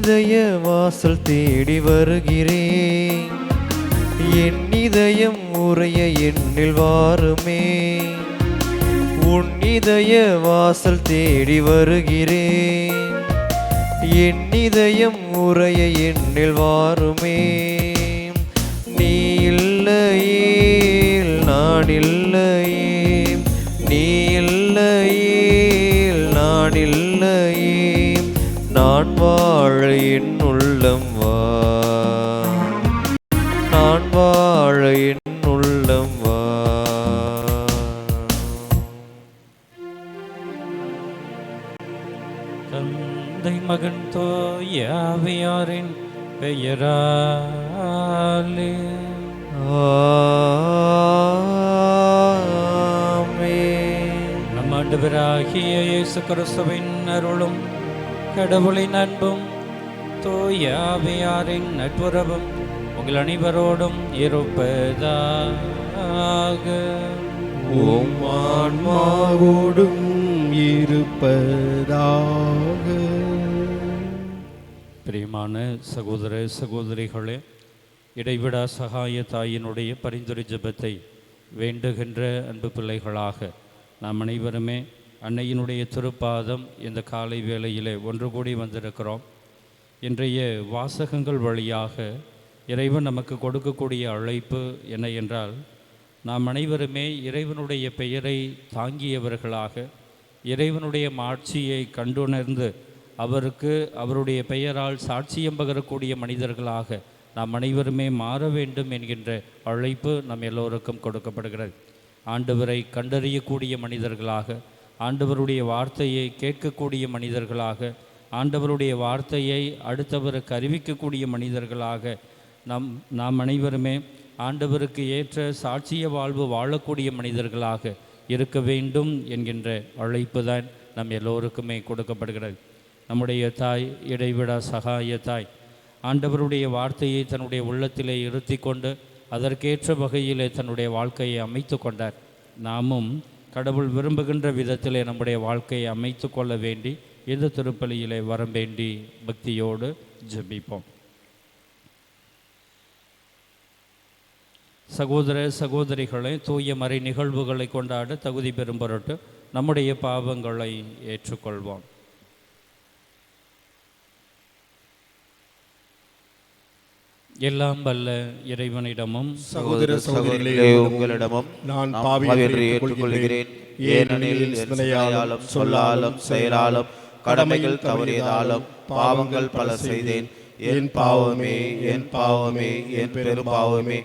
இதய வாசல் தேடி வருகிறேன். என் இதயம் உறைய என்னில் வாருமே. உன் இதய வாசல் தேடி வருகிறேன். என் இதயம் உறைய என்னில் வாருமே. நீ இல்லையே நான் இல்லையே, நீ இல்லையே நான் இல்லையே, நான் வாழ என் உள்ளம் வா, நான் வாழ என் உள்ளம் வா. தந்தை மகன் தூய ஆவியாரின் பெயராலே ஆமென். நம் ஆண்டவராகிய இயேசு கிறிஸ்துவின் அருளும் கடவுளின் அன்பும் தூய ஆவியாரின் நட்புறவும் உங்கள் அனைவரோடும் இருப்பதாக. உம் ஆன்மாவோடும் இருப்பதாக. பிரியமான சகோதர சகோதரிகளே, இடைவிடா சகாய தாயினுடைய பரிந்துரை ஜெபத்தை வேண்டுகின்ற அன்பு பிள்ளைகளாக நாம் அனைவருமே அன்னையினுடைய திருப்பாதம் இந்த காலை வேளையிலே ஒன்று கூடி வந்திருக்கிறோம். இன்றைய வாசகங்கள் வழியாக இறைவன் நமக்கு கொடுக்கக்கூடிய அழைப்பு என்ன என்றால், நாம் அனைவருமே இறைவனுடைய பெயரை தாங்கியவர்களாக, இறைவனுடைய மாட்சியை கண்டுணர்ந்து அவருக்கு அவருடைய பெயரால் சாட்சியம் பகரக்கூடிய மனிதர்களாக நாம் அனைவருமே மாற வேண்டும் என்கின்ற அழைப்பு நம் எல்லோருக்கும் கொடுக்கப்படுகிறது. ஆண்டவரை கண்டறியக்கூடிய மனிதர்களாக, ஆண்டவருடைய வார்த்தையை கேட்கக்கூடிய மனிதர்களாக, ஆண்டவருடைய வார்த்தையை அடுத்தவருக்கு அறிவிக்கக்கூடிய மனிதர்களாக நாம் அனைவருமே ஆண்டவருக்கு ஏற்ற சாட்சிய வாழ்வு வாழக்கூடிய மனிதர்களாக இருக்க வேண்டும் என்கின்ற அழைப்பு தான் நம் எல்லோருக்குமே கொடுக்கப்படுகிறது. நம்முடைய தாய், இடைவிடா சகாய தாய், ஆண்டவருடைய வார்த்தையை தன்னுடைய உள்ளத்திலே இருத்தி கொண்டு அதற்கேற்ற வகையிலே தன்னுடைய வாழ்க்கையை அமைத்து கொண்டார். நாமும் கடவுள் விரும்புகின்ற விதத்திலே நம்முடைய வாழ்க்கையை அமைத்து கொள்ள வேண்டி இந்த திருப்பலியிலே வரம் வேண்டி பக்தியோடு ஜெபிப்போம். சகோதர சகோதரிகளை தூய மறை நிகழ்வுகளை கொண்டாட தகுதி பெறும் பொருட்டு நம்முடைய பாவங்களை ஏற்றுக்கொள்வோம். எல்லாம் வல்ல இறைவனிடமும் சகோதர சகோதரிகளே உங்களிடமும் நான் பாவி என்று ஏற்றுக்கொள்கிறேன். ஏனெனில் சிந்தனையாலும் சொல்லாலும் செயலாலும் கடமைகள் தவறியதாலும் பாவங்கள் பல செய்தேன். என் பாவமே என் பாவமே என் பெரும் பாவமே.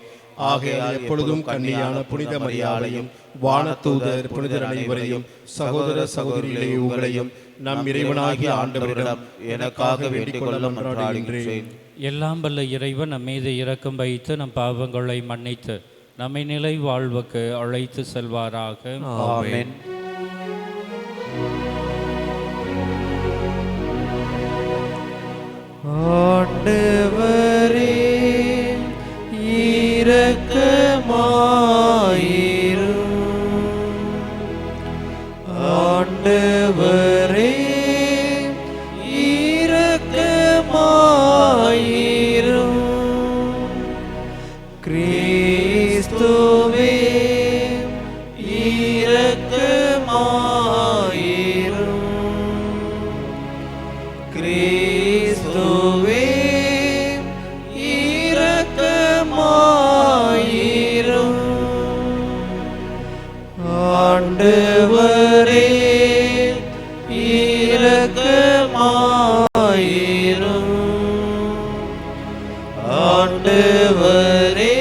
ஆகையால் எப்பொழுதும் கன்னியான புனித மரியாதையும் வானதூதர் புனிதர் அனைவரையும் சகோதர சகோதரிகளே உங்களையும் நம் இறைவனாகிய ஆண்டவரிடம் எனக்காக வேண்டிக் கொள்ள மன்றாடுகின்றேன். எல்லாம் வல்ல இறைவன் நம் மீது இரக்கம் வைத்து நம் பாவங்களை மன்னித்து நம்மை நிலை வாழ்வுக்கு அழைத்து செல்வாராக. ஆமென். ஆண்டவரே இரக்கமாயிரும். ஆண்டவரே இரக்கமாயிரும். கிறிஸ்துவே இரக்கமாயிரும். கிறிஸ்துவே இரக்கமாயிரும். ஆண்டவரே இரக்கமாயிரும். ஆண்டவரே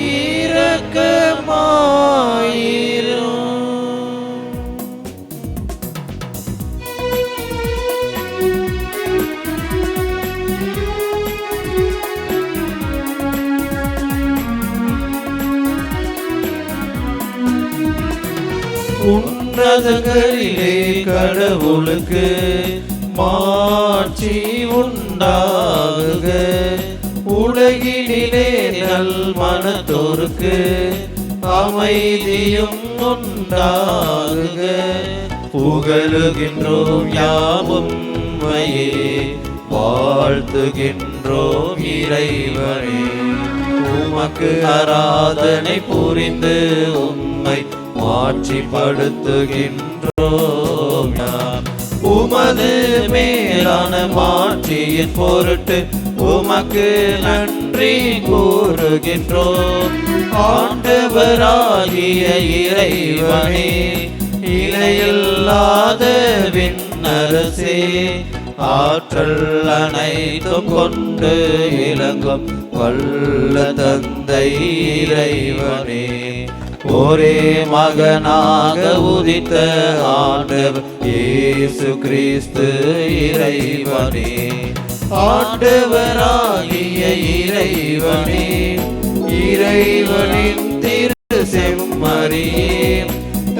இரக்கமாயிரும். உன்னதங்களிலே கடவுளுக்கு மாட்சி உண்டாகுக. உலகினிலே நல் மனத்தோருக்கு அமைதியும் உண்டாகுக. புகழுகின்றோம் யாவும் உம்மையே, வாழ்த்துகின்றோம் இறைவனே. உமக்கு ஆராதனை புரிந்து உம்மை மாட்சிப்படுத்துகின்றோம் யாம். உமது மேலான மாட்சியின் பொருட்டு உமக்கு நன்றி கூறுகின்றோம். ஆண்டவராகிய இறைவனே, இலையில்லாத விண்ணரசே, ஆற்றல் அனைத்தும் கொண்டு இலங்கும் வல்ல தந்தை இறைவனே, ஒரே மகனாக உதித்த ஆண்டவர் இயேசு கிறிஸ்து இறைவனே, ஆண்டவராகிய இறைவனே, இறைவனின் திரு செம்மறியே,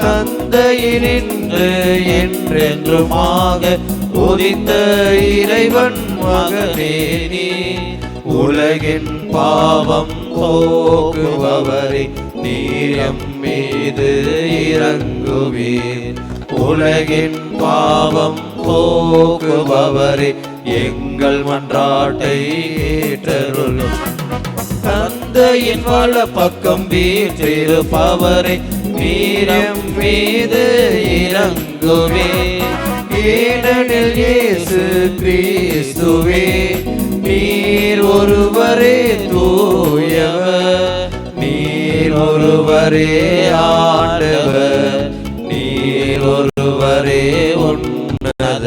தந்தையினின்று என்றென்றுமாக உதித்த இறைவன் மகனே நீ, உலகின் பாவம் போக்குபவரே, நீரம் மீது இறங்குவீர். உலகின் பாவம் போக்குபவரே, எங்கள் மன்றாட்டை ஏற்றருளும். தந்தையின் வல பக்கம் வீற்றிருப்பவரே, நீரம் மீது இறங்குவே. ஏனெனில் இயேசு கிறிஸ்துவே, நீர் ஒருவரே தூயவர், நீர் ஒருவரே ஆண்டவர், நீர் ஒருவரே உன்னத.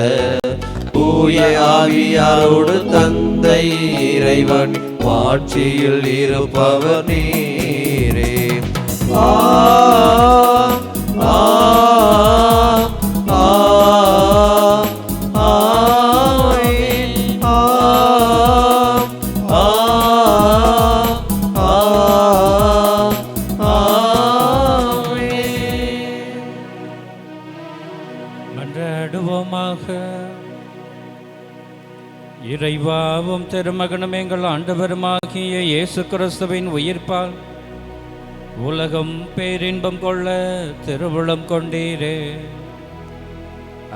தூய ஆவியாரோடு தந்தை இறைவன் மாட்சியில் இருப்பவர் நீரே. ஆம் ஆம் ஆம் ஆமென். ஆம் ஆம் ஆம் ஆமென். மன்றாடுவோமாக. இறைவாவும் திருமகனும் எங்கள் ஆண்டவருமாகிய இயேசு கிறிஸ்துவின் உயிர்ப்பால் உலகம் பேரின்பம் கொள்ள திருவுளம் கொண்டீரே.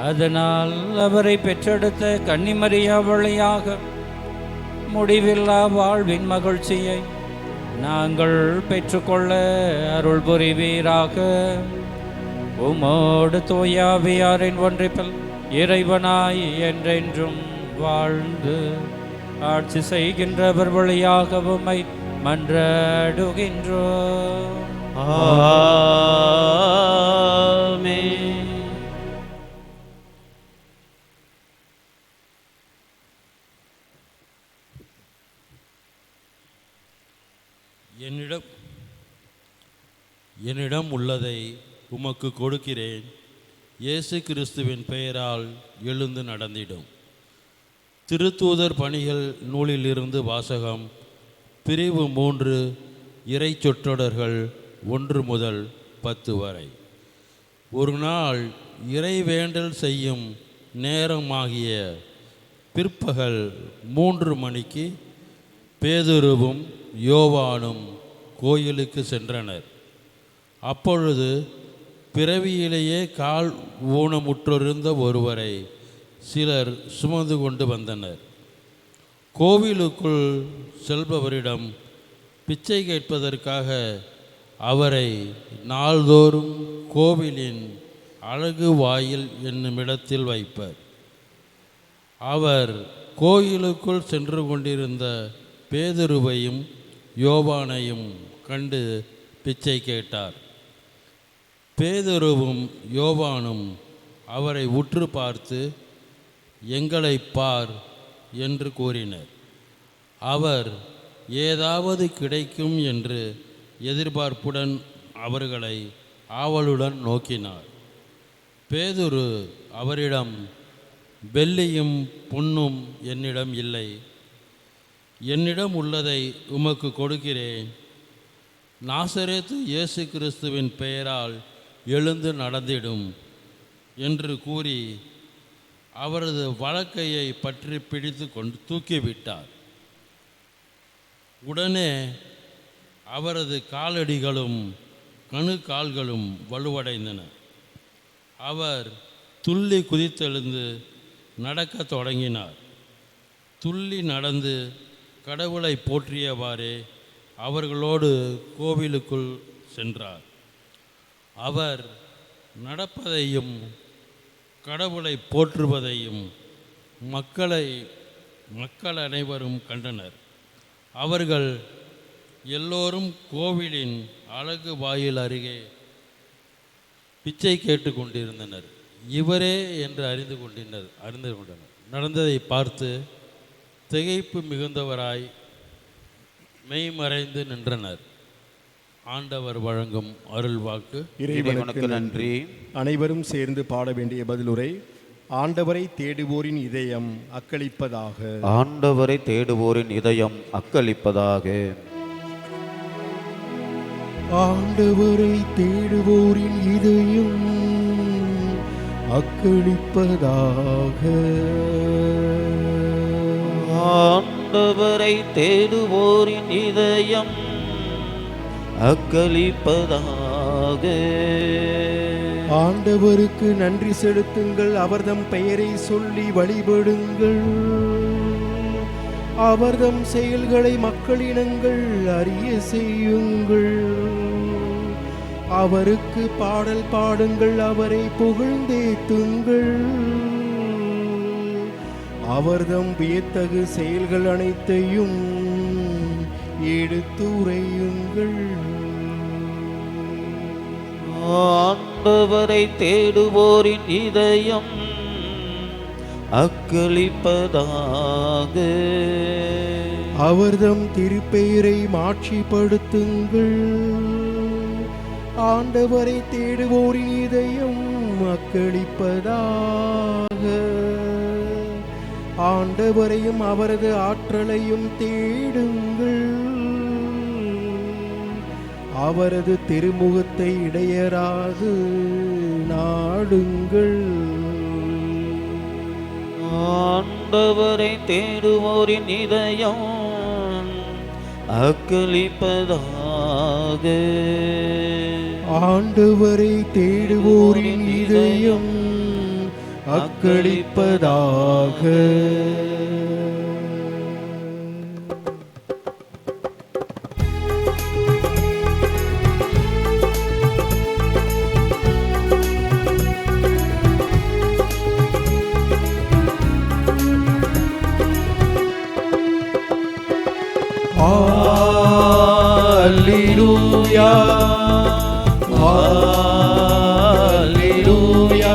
அதனால் அவரை பெற்றெடுத்த கன்னிமரியா வழியாக முடிவில்லா வாழ்வின் மகிழ்ச்சியை நாங்கள் பெற்றுக்கொள்ள அருள் புரிவீராக. உமோடு தூயாவியாரின் ஒன்றிப்பில் இறைவனாய் என்றென்றும் வாழ்ந்து ஆட்சி செய்கின்றவர் வழியாக உம்மை மன்றாடுகின்றோம். ஆமென். என்னிடம் உள்ளதை உமக்கு கொடுக்கிறேன். இயேசு கிறிஸ்துவின் பெயரால் எழுந்து நடந்திடும். திருத்தூதர் பணிகள் நூலிலிருந்து வாசகம். பிரிவு 3, இறை சொற்றொடர்கள் 1 முதல் 10 வரை. ஒரு நாள் இறைவேண்டல் செய்யும் நேரமாகிய பிற்பகல் 3 மணிக்கு பேதுருவும் யோவானும் கோயிலுக்கு சென்றனர். அப்பொழுது பிறவியிலேயே கால் ஊனமுற்றிருந்த ஒருவரை சிலர் சுமந்து கொண்டு வந்தனர். கோவிலுக்குள் செல்பவரிடம் பிச்சை கேட்பதற்காக அவரை நாள்தோறும் கோவிலின் அழகு வாயில் என்னுமிடத்தில் வைப்பர். அவர் கோயிலுக்குள் சென்று கொண்டிருந்த பேதுருவையும் யோவானையும் கண்டு பிச்சை கேட்டார். பேதுருவும் யோவானும் அவரை உற்று பார்த்து, எங்களை பார் என்று கூறினர். அவர் ஏதாவது கிடைக்கும் என்று எதிர்பார்ப்புடன் அவர்களை ஆவலுடன் நோக்கினார். பேதுரு அவரிடம், வெள்ளியும் பொன்னும் என்னிடம் இல்லை, என்னிடம் உள்ளதை உமக்கு கொடுக்கிறேன். நாசரேத்து இயேசு கிறிஸ்துவின் பெயரால் எழுந்து நடந்திடும் என்று கூறி அவரது வலக்கையை பற்றி பிடித்து கொண்டு தூக்கிவிட்டார். உடனே அவரது காலடிகளும் கணுக்கால்களும் வலுவடைந்தன. அவர் துள்ளி குதித்தெழுந்து நடக்கத் தொடங்கினார். துள்ளி நடந்து கடவுளை போற்றியவாறே அவர்களோடு கோவிலுக்குள் சென்றார். அவர் நடப்பதையும் கடவுளை போற்றுவதையும் மக்கள் அனைவரும் கண்டனர். அவர்கள் எல்லோரும் கோவிலின் அழகு வாயில் அருகே பிச்சை கேட்டு கொண்டிருந்தனர். இவரே என்று அறிந்து கொண்டனர். நடந்ததை பார்த்து திகைப்பு மிகுந்தவராய் மெய்மறைந்து நின்றனர். ஆண்டவர் வழங்கும் அருள் வாக்கு. இறைவனுக்கு நன்றி. அனைவரும் சேர்ந்து பாட வேண்டிய பதிலுரை. ஆண்டவரை தேடுவோரின் இதயம் அக்களிப்பதாக. ஆண்டவரை தேடுவோரின் இதயம் அக்களிப்பதாக. ஆண்டவரை தேடுவோரின் இதயம் அக்களிப்பதாக. ஆண்டவரை தேடுவோரின் இதயம் அக்களிப்பதாக. ஆண்டவருக்கு நன்றி செலுத்துங்கள், அவர்தம் பெயரை சொல்லி வழிபடுங்கள். அவர்தம் செயல்களை மக்களினங்கள் அறிய செய்யுங்கள். அவருக்கு பாடல் பாடுங்கள், அவரை புகழ்ந்தேத்துங்கள். அவர்தம் வியத்தகு செயல்கள் அனைத்தையும் எடுத்துரையுங்கள். ஆண்டவரை தேடுவோரின் இதயம் அக்களிப்பதாக. அவர்தம் திருப்பெயரை மாட்சிப்படுத்துங்கள். ஆண்டவரை தேடுவோரின் இதயம் அக்களிப்பதாக. ஆண்டவரையும் அவரது ஆற்றலையும் தேடுங்கள். அவரது திருமுகத்தை இடையராது நாடுங்கள். ஆண்டவரை தேடுவோரின் இதயம் அக்களிப்பதாக. ஆண்டவரை தேடுவோரின் இதயம் அக்களிப்பதாக. Alleluia, Alleluia,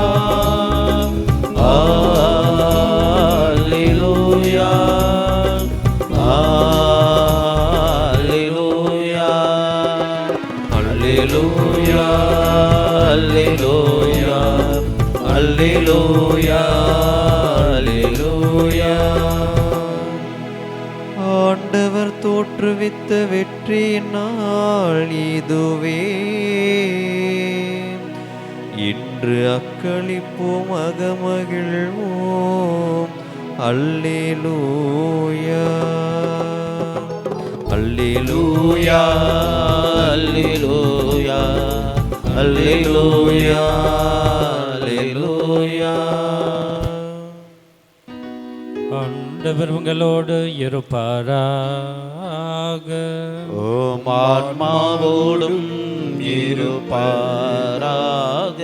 Alleluia, Alleluia, Alleluia, Alleluia, Alleluia, Alleluia. ஆண்டவர் தோற்றுவித்த வெற்றியின் நாள் இதுவே. இன்று அக்களிப்போம், அகமகிழ்வோம். அல்லேலூயா, அல்லேலூயா, அல்லேலூயா, அல்லேலூயா, அல்லேலூயா. ஆண்டவர் உங்களோடு இருப்பாராக. ஓம் ஆன்மாவோடும் இருப்பாராக.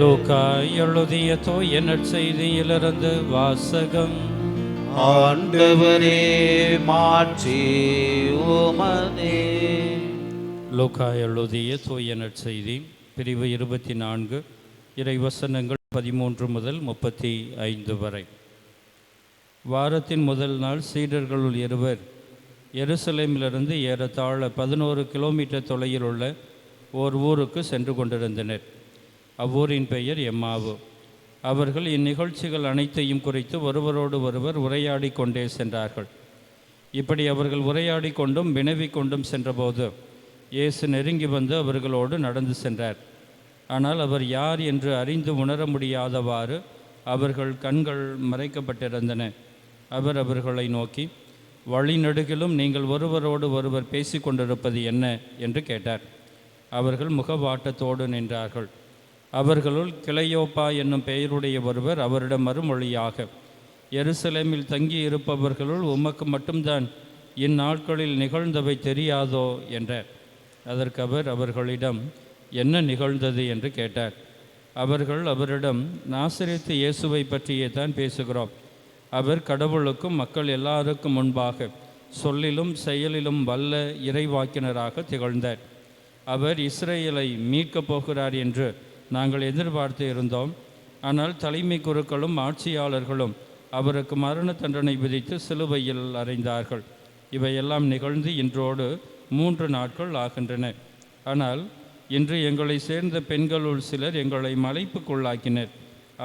லூக்கா எழுதிய தூய நற்செய்தியிலிருந்து வாசகம். ஆண்டவரே மாட்சி உமதே. லூக்கா எழுதிய தூய நற்செய்தி பிரிவு 24 இறைவசனங்கள் 13 முதல் 35 வரை. வாரத்தின் முதல் நாள் சீடர்களுள் இருவர் எருசலேமிலிருந்து ஏறத்தாழ 11 கிலோமீட்டர் தொலைவில் உள்ள ஓர் ஊருக்கு சென்று கொண்டிருந்தனர். அவ்வூரின் பெயர் எம்மாவு. அவர்கள் இந்நிகழ்ச்சிகள் அனைத்தையும் குறித்து ஒருவரோடு ஒருவர் உரையாடி கொண்டே சென்றார்கள். இப்படி அவர்கள் உரையாடி கொண்டும் வினவிக் கொண்டும் சென்றபோது இயேசு நெருங்கி வந்து அவர்களோடு நடந்து சென்றார். ஆனால் அவர் யார் என்று அறிந்து உணர முடியாதவாறு அவர்கள் கண்கள் மறைக்கப்பட்டிருந்தன. அவர் அவர்களை நோக்கி, வழிநெடுகிலும் நீங்கள் ஒருவரோடு ஒருவர் பேசி கொண்டிருப்பது என்ன என்று கேட்டார். அவர்கள் முகவாட்டத்தோடு நின்றார்கள். அவர்களுள் கிளையோப்பா என்னும் பெயருடைய ஒருவர் அவரிடம் மறுமொழியாக, எருசலேமில் தங்கி இருப்பவர்களுள் உமக்கு மட்டும்தான் இந்நாட்களில் நிகழ்ந்தவை தெரியாதோ என்றார். அதற்கு அவர் அவர்களிடம், என்ன நிகழ்ந்தது என்று கேட்டார். அவர்கள் அவரிடம், நாசரேத்து இயேசுவை பற்றியே தான் பேசுகிறோம். அவர் கடவுளுக்கும் மக்கள் எல்லாருக்கும் முன்பாக சொல்லிலும் செயலிலும் வல்ல இறைவாக்கினராக திகழ்ந்தார். அவர் இஸ்ரேலை மீட்கப் போகிறார் என்று நாங்கள் எதிர்பார்த்து இருந்தோம். ஆனால் தலைமை குருக்களும் ஆட்சியாளர்களும் அவருக்கு மரண தண்டனை விதித்து சிலுவையில் அறைந்தார்கள். இவையெல்லாம் நிகழ்ந்து இன்றோடு 3 நாட்கள் ஆகின்றன. ஆனால் இன்று எங்களை சேர்ந்த பெண்களுள் சிலர் எங்களை மலைப்புக்குள்ளாக்கினர்.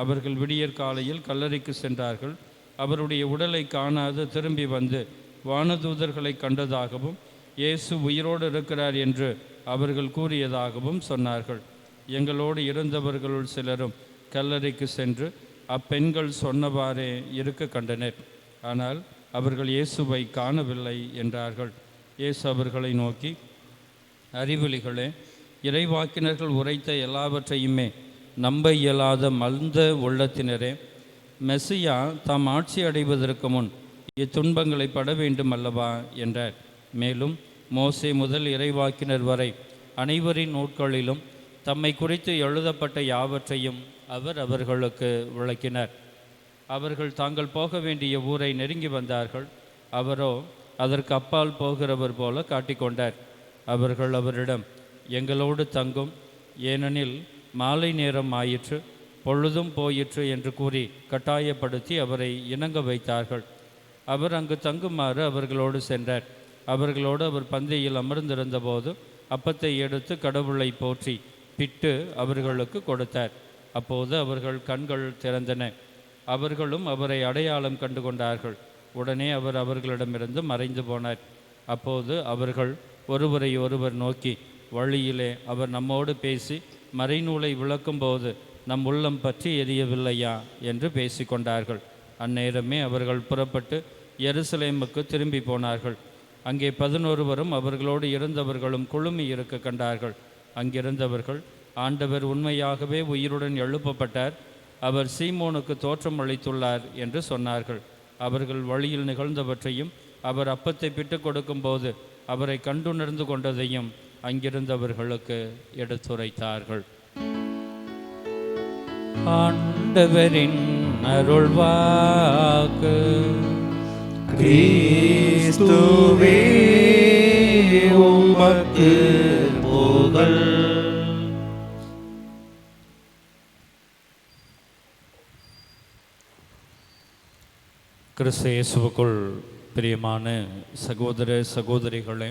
அவர்கள் விடியற் காலையில் கல்லறைக்கு சென்றார்கள். அவருடைய உடலை காணாது திரும்பி வந்து வானதூதர்களை கண்டதாகவும் இயேசு உயிரோடு இருக்கிறார் என்று அவர்கள் கூறியதாகவும் சொன்னார்கள். எங்களோடு இருந்தவர்களுள் சிலரும் கல்லறைக்கு சென்று அப்பெண்கள் சொன்னவாறே இருக்க கண்டனர். ஆனால் அவர்கள் இயேசுவை காணவில்லை என்றார்கள். இயேசு அவர்களை நோக்கி, அறிவிலிகளே, இறைவாக்கினர்கள் உரைத்த எல்லாவற்றையுமே நம்ப இயலாத மல்ந்த உள்ளத்தினரே, மெசியா தாம் ஆட்சி அடைவதற்கு முன் இத்துன்பங்களை பட வேண்டும் அல்லவா என்றார். மேலும் மோசே முதல் இறைவாக்கினர் வரை அனைவரின் நூட்களிலும் தம்மை குறித்து எழுதப்பட்ட யாவற்றையும் அவர் அவர்களுக்கு விளக்கினார். அவர்கள் தாங்கள் போக வேண்டிய ஊரை நெருங்கி வந்தார்கள். அவரோ அதற்கு அப்பால் போகிறவர் போல காட்டிக்கொண்டார். அவர்கள் அவரிடம், எங்களோடு தங்கும், ஏனெனில் மாலை நேரம் ஆயிற்று, பொழுதும் போயிற்று என்று கூறி கட்டாயப்படுத்தி அவரை இணங்க வைத்தார்கள். அவர் அங்கு தங்குமாறு அவர்களோடு சென்றார். அவர்களோடு அவர் பந்தியில் அமர்ந்திருந்த போது அப்பத்தை எடுத்து கடவுளை போற்றி பிட்டு அவர்களுக்கு கொடுத்தார். அப்போது அவர்கள் கண்கள் திறந்தன. அவர்களும் அவரை அடையாளம் கண்டு கொண்டார்கள். உடனே அவர் அவர்களிடமிருந்து மறைந்து போனார். அப்போது அவர்கள் ஒருவரை ஒருவர் நோக்கி, வழியிலே அவர் நம்மோடு பேசி மறைநூலை விளக்கும்போது நம் உள்ளம் பற்றி எரியவில்லையா என்று பேசிக்கொண்டார்கள். அந்நேரமே அவர்கள் புறப்பட்டு எருசலேமுக்கு திரும்பி போனார்கள். அங்கே 11 அவர்களோடு இருந்தவர்களும் குழுமி இருக்க கண்டார்கள். அங்கிருந்தவர்கள், ஆண்டவர் உண்மையாகவே உயிருடன் எழுப்பப்பட்டார், அவர் சீமோனுக்கு தோற்றம் அளித்துள்ளார் என்று சொன்னார்கள். அவர்கள் வழியில் நிகழ்ந்தவற்றையும் அவர் அப்பத்தை பிட்டு கொடுக்கும்போது அவரை கண்டுணர்ந்து கொண்டதையும் அங்கிருந்தவர்களுக்கு எடுத்துரைத்தார்கள். ஆண்டவரின் அருள்வாக்கு. கிறிஸ்துவே உமக்கு புகழ். கிறிஸ்து இயேசுவுக்குள் பிரியமான சகோதர சகோதரிகளே,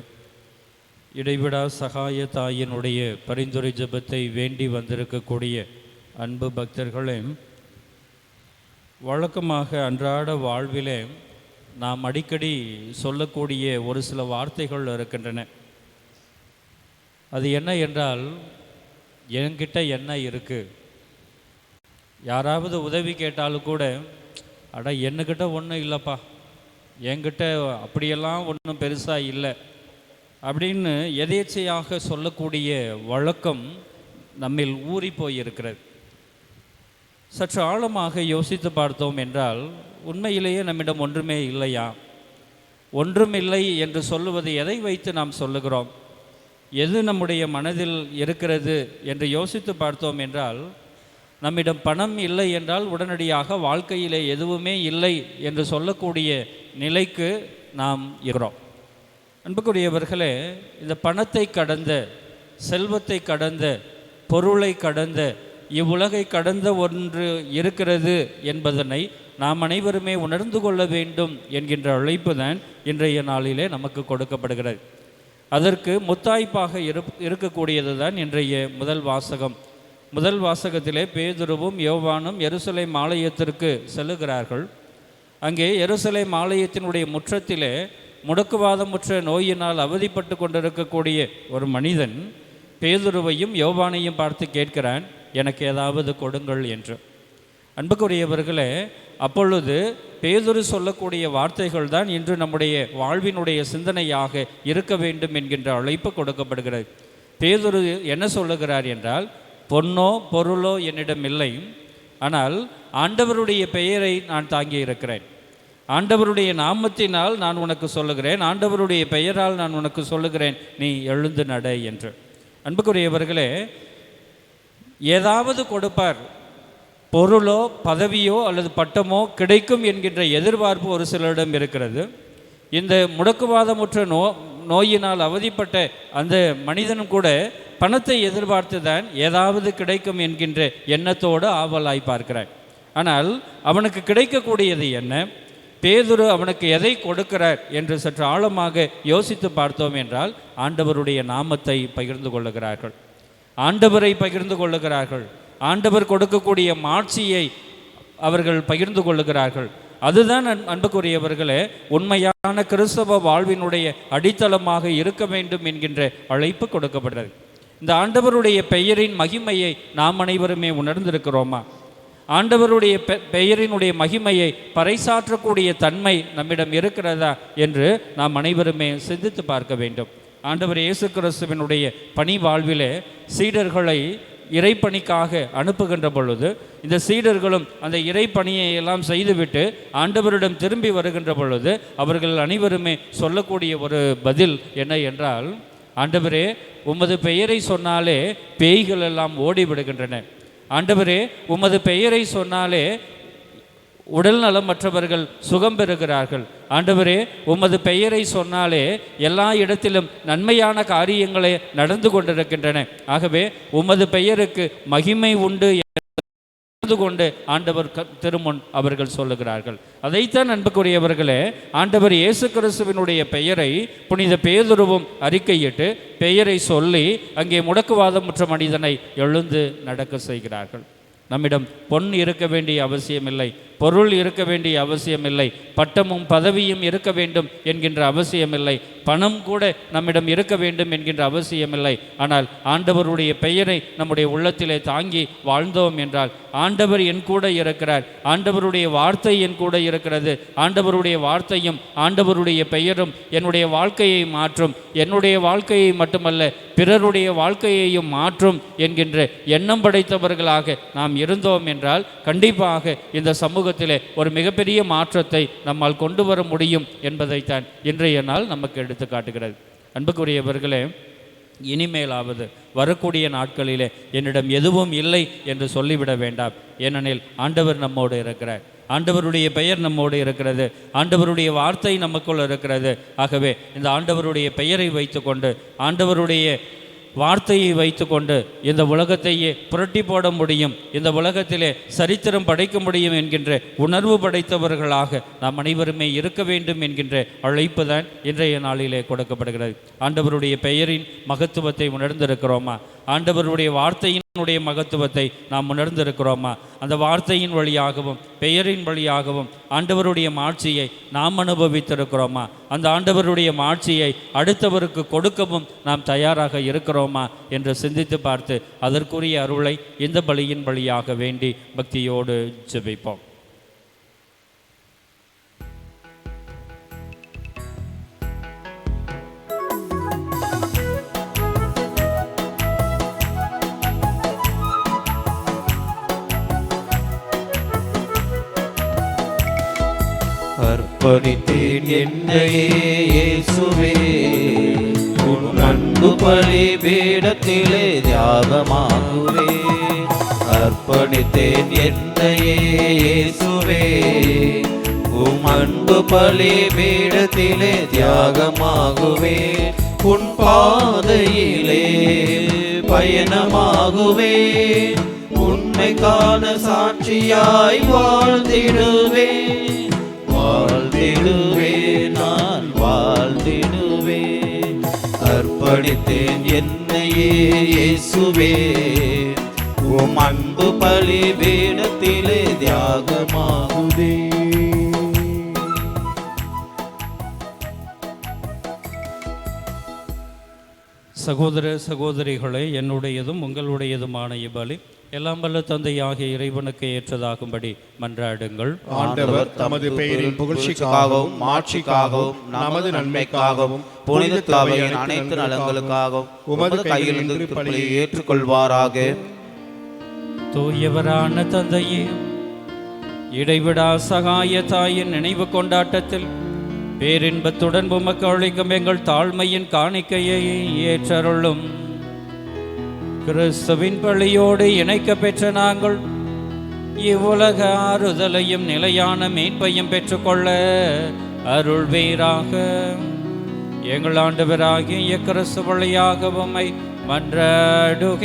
இடைவிடா சகாய தாயினுடைய பரிந்துரை ஜெபத்தை வேண்டி வந்திருக்கக்கூடிய அன்பு பக்தர்களே, வழக்கமாக அன்றாட வாழ்விலே நாம் அடிக்கடி சொல்லக்கூடிய ஒரு சில வார்த்தைகள் இருக்கின்றன. அது என்ன என்றால், என்கிட்ட என்ன இருக்குது. யாராவது உதவி கேட்டாலும் கூட, அட என்னக்கிட்ட ஒன்றும் இல்லைப்பா, என்கிட்ட அப்படியெல்லாம் ஒன்றும் பெருசாக இல்லை அப்படின்னு எதேச்சையாக சொல்லக்கூடிய வழக்கம் நம்மில் ஊறி போயிருக்கிறது. சற்று ஆழமாக யோசித்து பார்த்தோம் என்றால், உண்மையிலேயே நம்மிடம் ஒன்றுமே இல்லையா? ஒன்றுமில்லை என்று சொல்லுவது எதை வைத்து நாம் சொல்லுகிறோம்? எது நம்முடைய மனதில் இருக்கிறது என்று யோசித்து பார்த்தோம் என்றால், நம்மிடம் பணம் இல்லை என்றால் உடனடியாக வாழ்க்கையிலே எதுவுமே இல்லை என்று சொல்லக்கூடிய நிலைக்கு நாம் இருக்கிறோம். அன்புக்குரியவர்களே, இந்த பணத்தை கடந்த, செல்வத்தை கடந்த, பொருளை கடந்த, இவ்வுலகை கடந்த ஒன்று இருக்கிறது என்பதனை நாம் அனைவருமே உணர்ந்து கொள்ள வேண்டும் என்கின்ற அழைப்பு தான் இன்றைய நாளிலே நமக்கு கொடுக்கப்படுகிறது. அதற்கு முத்தாய்ப்பாக இருக்கக்கூடியது தான் இன்றைய முதல் வாசகம். முதல் வாசகத்திலே பேதுருவும் யோவானும் எருசலேம் ஆலயத்திற்கு செல்லுகிறார்கள். அங்கே எருசலேம் ஆலயத்தினுடைய முற்றத்திலே முடக்குவாதமுற்ற நோயினால் அவதிப்பட்டு கொண்டிருக்கக்கூடிய ஒரு மனிதன் பேதுருவையும் யோவானையும் பார்த்து கேட்கிறான், எனக்கு ஏதாவது கொடுங்கள் என்று. அன்புக்குரியவர்களே, அப்பொழுது பேதுரு சொல்லக்கூடிய வார்த்தைகள் தான் இன்று நம்முடைய வாழ்வினுடைய சிந்தனையாக இருக்க வேண்டும் என்கின்ற அழைப்பு கொடுக்கப்படுகிறது. பேதுரு என்ன சொல்லுகிறார் என்றால், பொன்னோ பொருளோ என்னிடம் இல்லை, ஆனால் ஆண்டவருடைய பெயரை நான் தாங்கி இருக்கிறேன். ஆண்டவருடைய நாமத்தினால் நான் உனக்கு சொல்லுகிறேன், ஆண்டவருடைய பெயரால் நான் உனக்கு சொல்லுகிறேன், நீ எழுந்து நட என்று. அன்புக்குரியவர்களே, ஏதாவது கொடுப்பார், பொருளோ பதவியோ அல்லது பட்டமோ கிடைக்கும் என்கின்ற எதிர்பார்ப்பு ஒரு சிலரிடம் இருக்கிறது. இந்த முடக்குவாதமுற்ற நோயினால் அவதிப்பட்ட அந்த மனிதனும் கூட பணத்தை எதிர்பார்த்து தான் ஏதாவது கிடைக்கும் என்கின்ற எண்ணத்தோடு ஆவலாய் பார்க்கிறான். ஆனால் அவனுக்கு கிடைக்கக்கூடியது என்ன? பேதுரு அவனுக்கு எதை கொடுக்கிறார் என்று சற்று ஆழமாக யோசித்து பார்த்தோம் என்றால் ஆண்டவருடைய நாமத்தை பகிர்ந்து கொள்ளுகிறார்கள், ஆண்டவரை பகிர்ந்து கொள்ளுகிறார்கள், ஆண்டவர் கொடுக்கக்கூடிய மாட்சியை அவர்கள் பகிர்ந்து கொள்ளுகிறார்கள். அதுதான் அன்புக்குரியவர்களே உண்மையான கிறிஸ்தவ வாழ்வினுடைய அடித்தளமாக இருக்க வேண்டும் என்கின்ற அழைப்பு கொடுக்கப்படுறது. இந்த ஆண்டவருடைய பெயரின் மகிமையை நாம் அனைவருமே உணர்ந்திருக்கிறோமா? ஆண்டவருடைய பெயரினுடைய மகிமையை பறைசாற்றக்கூடிய தன்மை நம்மிடம் இருக்கிறதா என்று நாம் அனைவருமே சிந்தித்து பார்க்க வேண்டும். ஆண்டவர் இயேசு கிறிஸ்துவினுடைய பணி வாழ்விலே சீடர்களை இறைப்பணிக்காக அனுப்புகின்ற பொழுது இந்த சீடர்களும் அந்த இறைப்பணியை எல்லாம் செய்துவிட்டு ஆண்டவரிடம் திரும்பி வருகின்ற பொழுது அவர்கள் அனைவருமே சொல்லக்கூடிய ஒரு பதில் என்ன என்றால், ஆண்டவரே, உமது பெயரை சொன்னாலே பேய்கள் எல்லாம் ஓடிவிடுகின்றன. ஆண்டவரே, உமது பெயரை சொன்னாலே உடல் நலமற்றவர்கள் சுகம் பெறுகிறார்கள். ஆண்டவரே, உமது பெயரை சொன்னாலே எல்லா இடத்திலும் நன்மையான காரியங்களே நடந்து கொண்டிருக்கின்றன. ஆகவே உமது பெயருக்கு மகிமை உண்டு கொண்டு ஆண்டவர் திருமுன் அவர்கள் சொல்லுகிறார்கள். அதைத்தான் அன்புக்குரியவர்களே ஆண்டவர் இயேசு கிறிஸ்துவினுடைய பெயரை புனித பேதுருவும் அறிக்கையிட்டு பெயரை சொல்லி அங்கே முடக்குவாதமுற்ற மனிதனை எழுந்து நடக்க செய்கிறார்கள். நம்மிடம் பொன் இருக்க வேண்டிய அவசியமில்லை, பொருள் இருக்க வேண்டிய அவசியமில்லை, பட்டமும் பதவியும் இருக்க வேண்டும் என்கின்ற அவசியமில்லை, பணம் கூட நம்மிடம் இருக்க வேண்டும் என்கின்ற அவசியமில்லை. ஆனால் ஆண்டவருடைய பெயரை நம்முடைய உள்ளத்திலே தாங்கி வாழ்ந்தோம் என்றால் ஆண்டவர் என் கூட இருக்கிறார், ஆண்டவருடைய வார்த்தை என் கூட இருக்கிறது, ஆண்டவருடைய வார்த்தையும் ஆண்டவருடைய பெயரும் என்னுடைய வாழ்க்கையை மாற்றும், என்னுடைய வாழ்க்கையை மட்டுமல்ல பிறருடைய வாழ்க்கையையும் மாற்றும் என்கின்ற எண்ணம் படைத்தவர்களாக நாம் இருந்தோம் என்றால் கண்டிப்பாக இந்த சமூகத்திலே ஒரு மிகப்பெரிய மாற்றத்தை நம்மால் கொண்டு வர முடியும் என்பதைத்தான் இன்றைய நாள் நமக்கு எடுத்து காட்டுகிறது. அன்புக்குரியவர்களே, இனிமேலாவது வரக்கூடிய நாட்களிலே என்னிடம் எதுவும் இல்லை என்று சொல்லிவிட வேண்டாம். ஏனெனில் ஆண்டவர் நம்மோடு இருக்கிறார், ஆண்டவருடைய பெயர் நம்மோடு இருக்கிறது, ஆண்டவருடைய வார்த்தை நமக்குள் இருக்கிறது. ஆகவே இந்த ஆண்டவருடைய பெயரை வைத்துக்கொண்டு ஆண்டவருடைய வார்த்தையை வைத்து கொண்டு இந்த உலகத்தையே புரட்டி போட முடியும், இந்த உலகத்திலே சரித்திரம் படைக்க முடியும் என்கின்ற உணர்வு படைத்தவர்களாக நாம் அனைவருமே இருக்க வேண்டும் என்கின்ற அழைப்பு தான் இன்றைய நாளிலே கொடுக்கப்படுகிறது. ஆண்டவருடைய பெயரின் மகத்துவத்தை உணர்ந்திருக்கிறோமா? ஆண்டவருடைய வார்த்தையினுடைய மகத்துவத்தை நாம் உணர்ந்திருக்கிறோமா? அந்த வார்த்தையின் வழியாகவும் பெயரின் வழியாகவும் ஆண்டவருடைய மாட்சியை நாம் அனுபவித்திருக்கிறோமா? அந்த ஆண்டவருடைய மாட்சியை அடுத்தவருக்கு கொடுக்கவும் நாம் தயாராக இருக்கிறோமா என்று சிந்தித்து பார்த்து அதற்குரிய அருளை இந்த பலியின் வழியாக வேண்டி பக்தியோடு ஜெபிப்போம். அர்ப்பணித்தேன் என்னையே இயேசுவே, உன் அன்பு பலிபீடத்திலே தியாகமாகுவே. அர்ப்பணித்தேன் என்னையே இயேசுவே, உன் அன்பு பலிபீடத்திலே தியாகமாகுவே. உன் பாதையிலே பயணமாகுவே, உண்மைக்கான சாட்சியாய் வாழ்ந்திடுவே. வாழ்ந்திடுவே, நான் வாழ்ந்திடுவே. அர்ப்பணித்தேன் என்னையே இயேசுவே, உம் அன்பு பலிபீடத்திலே தியாகமாகுவே. சகோதர சகோதரிகளே, என்னுடையதும் உங்களுடையதுமான இப்பலி எல்லாம் வல்ல தந்தையாகிய இறைவனுக்கு ஏற்றதாகும்படி மன்றாடுங்கள். ஆண்டவர் தமது பெயரின் புகழ்ச்சிக்காகவும் மாட்சிக்காகவும் நமது நன்மைக்காகவும் புனித தாவையின் அனைத்து நலங்களுக்காகவும் உமது கையில் நின்று பலியை ஏற்றுக்கொள்வாராக. தூயவரான தந்தையே, இடைவிடா சகாய தாயின் நினைவு கொண்டாட்டத்தில் பேரின்பத்துடன் உமக்கு அளிக்கும் எங்கள் தாழ்மையின் காணிக்கையை ஏற்றருளும். கிறிஸ்துவின் பழியோடு இணைக்க பெற்ற நாங்கள் இவ்வுலக ஆறுதலையும் நிலையான மீட்பையும் பெற்றுக்கொள்ள அருள்வீராக. எங்கள் ஆண்டவராகிய கிறிஸ்து வழியாக உம்மை மன்றாடுகின்றோம்.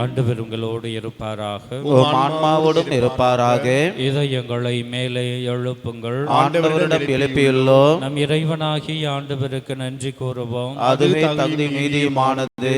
ஆண்டவர் உங்களோடு இருப்பாராக, ஆன்மாவோடும் இருப்பாராக. இதயங்களை மேலே எழுப்புங்கள். ஆண்டவரிடம் எழுப்பியுள்ளோம். நம் இறைவனாகிய ஆண்டவருக்கு நன்றி கூறுவோம். அதுவே தகுதி நீதியுமானது.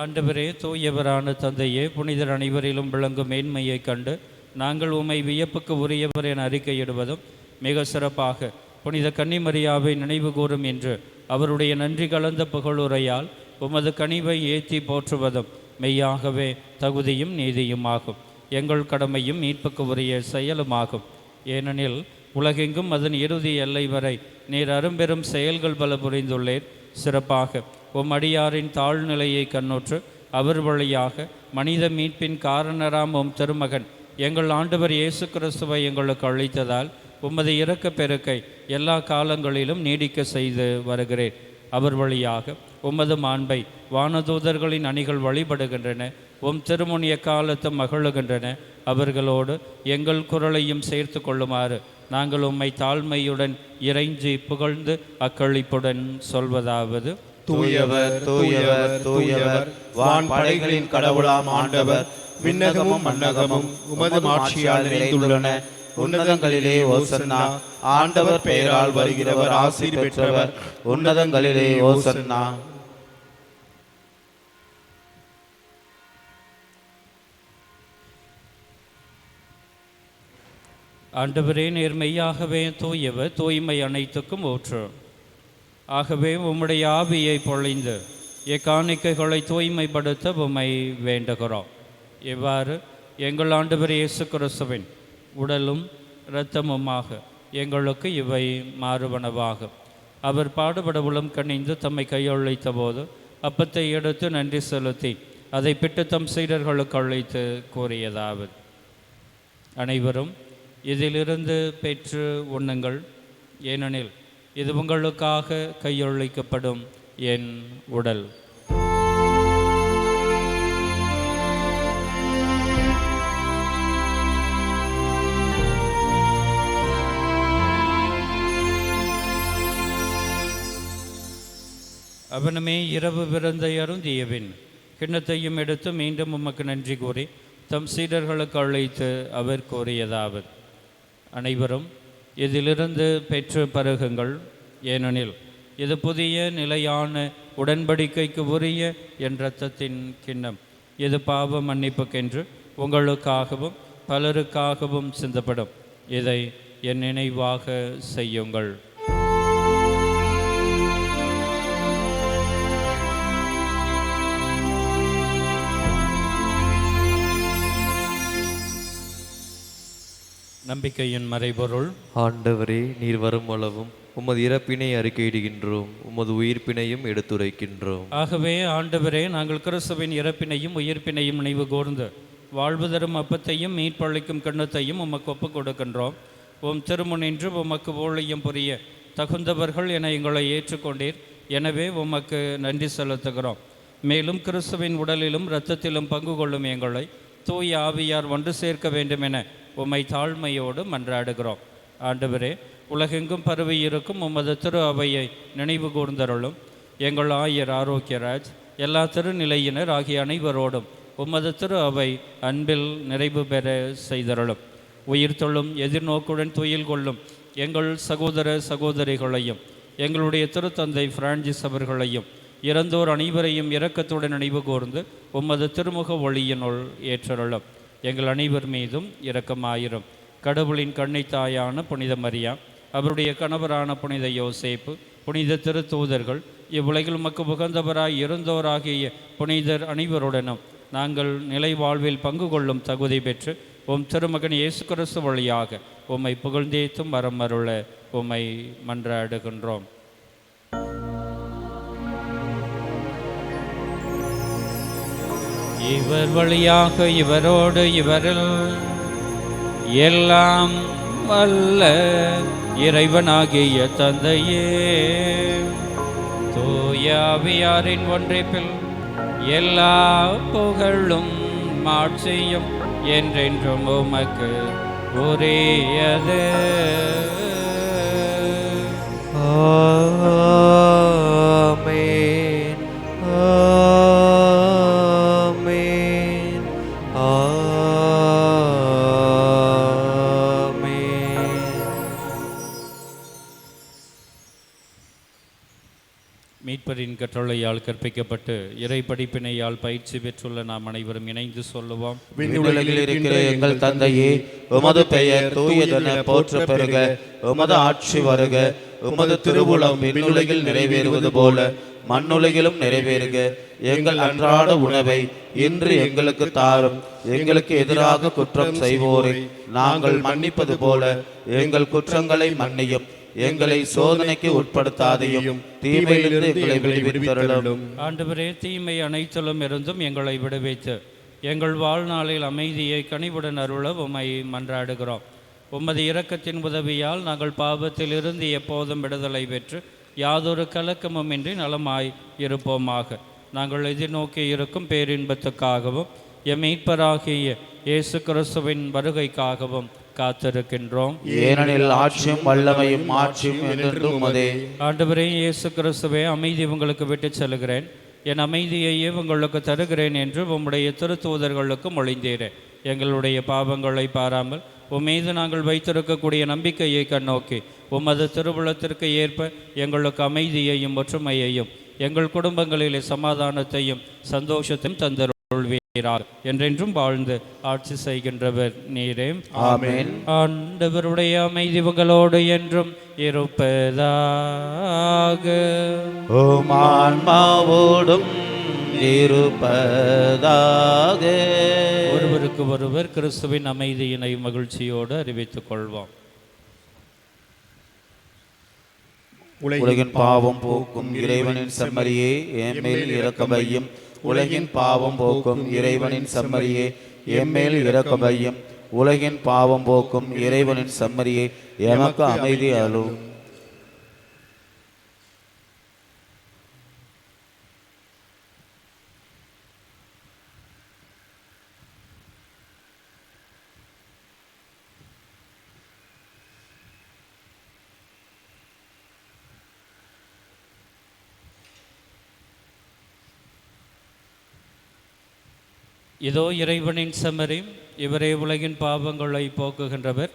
ஆண்டவரே, தூயவரான தந்தையே, புனிதர் அனைவரிலும் விளங்கும் மேன்மையை கண்டு நாங்கள் உம்மை வியப்புக்கு உரியவர் என அறிக்கையிடுவதும் மிக சிறப்பாக புனித கன்னிமரியாவை நினைவு கூறும் என்று அவருடைய நன்றி கலந்த புகழுரையால் உமது கனிவை ஏற்றி போற்றுவதும் மெய்யாகவே தகுதியும் நீதியுமாகும். எங்கள் கடமையும் மீட்புக்கு உரிய செயலுமாகும். ஏனெனில் உலகெங்கும் அதன் இறுதி எல்லை வரை நீர் அரும்பெரும் செயல்கள் பல புரிந்துள்ளேர். சிறப்பாக உம் அடியாரின் தாழ்நிலையை கண்ணுற்று அவர் வழியாக மனித மீட்பின் காரணராம் உம் திருமகன் எங்கள் ஆண்டவர் இயேசு கிறிஸ்துவை எங்களுக்கு அளித்ததால் உமது இரக்க பெருக்கை எல்லா காலங்களிலும் நீடிக்க செய்து வருகிறேன். அவர் வழியாக உமது மாண்பை வானதூதர்களின் அணிகள் வழிபடுகின்றன. உம் திருமுனிய காலத்து மகிழுகின்றன. அவர்களோடு எங்கள் குரலையும் சேர்த்து கொள்ளுமாறு நாங்கள் உம்மை தாழ்மையுடன் இறைஞ்சி புகழ்ந்து அக்களிப்புடன் சொல்வதாவது: தூயவர் தூயவர் தூயவர், வான் படைகளின் கடவுளாம் ஆண்டவர். விண்ணகமும் மண்ணகமும் உமது மாட்சியால் நிறைந்துள்ளன. உன்னதங்களிலே ஓசன்னா. ஆண்டவர் பெயரால் வருகிறவர் ஆசீர் பெற்றவர். உன்னதங்களிலே ஓசன்னா. ஆண்டவரே, நேர்மையாகவே தூயவர், தூய்மை அனைத்துக்கும் ஊற்று. ஆகவே உம்முடைய ஆவியை பொழிந்து எக்காணிக்கைகளை தூய்மைப்படுத்த உம்மை வேண்டுகிறோம். இவ்வாறு எங்கள் ஆண்டவர் இயேசு கிறிஸ்துவின் உடலும் இரத்தமுமாக எங்களுக்கு இவை மாறுவனவாகும். அவர் பாடுபட உளம் கணிந்து தம்மை கையொழித்த போது அப்பத்தை எடுத்து நன்றி செலுத்தி அதை பிட்டு தம் சீடர்களுக்கு அழைத்து கூறியதாவது: அனைவரும் இதிலிருந்து பெற்று உண்ணுங்கள். ஏனெனில் இது உங்களுக்காக கையொழிக்கப்படும் என் உடல். அவனுமே இரவு விருந்தை அருந்தியபின் கிண்ணத்தையும் எடுத்து மீண்டும் உமக்கு நன்றி கூறி தம் சீடர்களுக்கு அழைத்து அவர் கூறியதாவது: அனைவரும் இதிலிருந்து பெற்று பருகுங்கள். ஏனெனில் இது புதிய நிலையான உடன்படிக்கைக்கு உரிய என் இரத்தத்தின் கிண்ணம். இது பாவ மன்னிப்புக்கென்று உங்களுக்காகவும் பலருக்காகவும் சிந்தப்படும். இதை என் நினைவாக செய்யுங்கள். நம்பிக்கையின் மறைபொருள். ஆண்டவரே, நீர் வரும் அளவும் உமது இறப்பினை அறிக்கையிடுகின்றோம், உமது உயிர்ப்பினையும் எடுத்துரைக்கின்றோம். ஆகவே ஆண்டவரே, நாங்கள் கிறிஸ்துவின் இறப்பினையும் உயிர்ப்பினையும் நினைவு கூர்ந்து வாழ்வு தரும் அப்பத்தையும் மீட்பளிக்கும் கிண்ணத்தையும் உமக்கு ஒப்புக் கொடுக்கின்றோம். உம் திருமுனின்று உமக்கு ஊழியம் புரிய தகுந்தவர்கள் என எங்களை ஏற்றுக்கொண்டீர். எனவே உமக்கு நன்றி செலுத்துகிறோம். மேலும் கிறிஸ்துவின் உடலிலும் இரத்தத்திலும் பங்கு கொள்ளும் எங்களை தூய ஆவியார் ஒன்று சேர்க்க வேண்டும் என உம்மை தாழ்மையோடு மன்றாடுகிறோம். ஆண்டவரே, உலகெங்கும் பரவி இருக்கும் உமது திரு அவையை நினைவு கூர்ந்தருளும். எங்கள் ஆயர் ஆரோக்கியராஜ், எல்லா திருநிலையினர் ஆகிய அனைவரோடும் உமது திரு அவை அன்பில் நிறைவு பெற செய்தருளும். உயிர் தொழும் எதிர்நோக்குடன் துயில் கொள்ளும் எங்கள் சகோதர சகோதரிகளையும் எங்களுடைய திருத்தந்தை பிரான்சிஸ் அவர்களையும் இறந்தோர் அனைவரையும் இரக்கத்துடன் நினைவு கூர்ந்து உமது திருமுக ஒளியினுள் ஏற்றருளும். எங்கள் அனைவர் மீதும் இரக்கமாயிரும். கடவுளின் கன்னித்தாயான புனித மரியா, அவருடைய கணவரான புனித யோசேப்பு, புனித திருத்தூதர்கள், இவ்வுலகில் உமக்கு உகந்தவராய் இருந்தோராகிய புனிதர் அனைவருடனும் நாங்கள் நிலை வாழ்வில் பங்கு கொள்ளும் தகுதி பெற்று உம் திருமகன் இயேசு கிறிஸ்து வழியாக உம்மை புகழ்ந்தேத்தும் வரம் அருள உம்மை மன்றாடுகின்றோம். இவர் வழியாக இவரோடு இவரில் எல்லாம் வல்ல இறைவனாகிய தந்தையே, தூயாவியாரின் ஒன்றிப்பில் எல்லா புகழும் மாட்சியும் என்றென்றும் உமக்கு உரியது. ஆமென், ஆமென், ஆமென். மீட்பரின் கட்டளையால் கற்பிக்கப்பட்டு இறை படிப்பினையால் பயிற்சி பெற்றுள்ள நாம் அனைவரும் இணைந்து சொல்லுவோம். விண்ணுலகில் இருக்கிற எங்கள் தந்தையே, உமது பெயர் தூயதென போற்ற பெறுக. உமது ஆட்சி வருக. உமது திருவுளம் விண்ணுலகில் நிறைவேறுவது போல மண்ணுலகிலும் நிறைவேறுக. எங்கள் அன்றாட உணவை இன்று எங்களுக்கு தாரும். எங்களுக்கு எதிராக குற்றம் செய்வோரை நாங்கள் மன்னிப்பது போல எங்கள் குற்றங்களை மன்னியும். எங்களை சோதனைக்கு உட்படுத்தாதையும் தீமையிலிருந்து எங்களை விடுவித்தருளும். ஆண்டவரே, தீமை அனைத்திலும் இருந்தும் எங்களை விடுவித்து எங்கள் வாழ்நாளில் அமைதியை கனிவுடன் அருள உம்மை மன்றாடுகிறோம். உமது இரக்கத்தின் உதவியால் நாங்கள் பாவத்திலிருந்து எப்போதும் விடுதலை பெற்று யாதொரு கலக்கமுமின்றி நலமாய் இருப்போமாக. நாங்கள் எதிர்நோக்கி இருக்கும் பேரின்பத்துக்காகவும் எம் மீட்பராகிய இயேசு கிறிஸ்துவின் வருகைக்காகவும் காத்திருக்கின்றோம். ஏனெனில் ஆட்சியும் வல்லமையும் மாட்சியும் என்றென்றும் உமதே. ஆண்டவரே இயேசு கிறிஸ்துவே, அமைதி உங்களுக்கு விட்டு செல்கிறேன், என் அமைதியையே உங்களுக்கு தருகிறேன் என்று உம்முடைய திருத்தூதர்களுக்கு மொழிந்தீரே. எங்களுடைய பாவங்களை பாராமல் உம்மீது நாங்கள் வைத்திருக்கக்கூடிய நம்பிக்கையை கண்ணோக்கி உமது திருவுளத்திற்கு ஏற்ப எங்களுக்கு அமைதியையும் ஒற்றுமையையும் எங்கள் குடும்பங்களிலே சமாதானத்தையும் சந்தோஷத்தையும் தந்தருள்வீராக. என்றென்றும் வாழ்ந்து ஆட்சி செய்கின்றவர் நீரே. ஆமென். ஆண்டவருடைய அமைதி உங்களோடு என்றும் இருப்பதாக. உம் ஆன்மாவோடும் இருப்பதாக. ஒருவருக்கு ஒருவர் கிறிஸ்துவின் அமைதியினை மகிழ்ச்சியோடு அறிவித்துக் கொள்வோம். உலகின் பாவம் போக்கும் இறைவனின் செம்மறியே, எம்மேல் இரக்கமையும். உலகின் பாவம் போக்கும் இறைவனின் செம்மறியே, எம்மேல் இரக்கமையும். உலகின் பாவம் போக்கும் இறைவனின் செம்மறியே, எமக்கு அமைதி அருளும். இதோ இறைவனின் செம்மறி, இவரே உலகின் பாவங்களை போக்குகின்றவர்.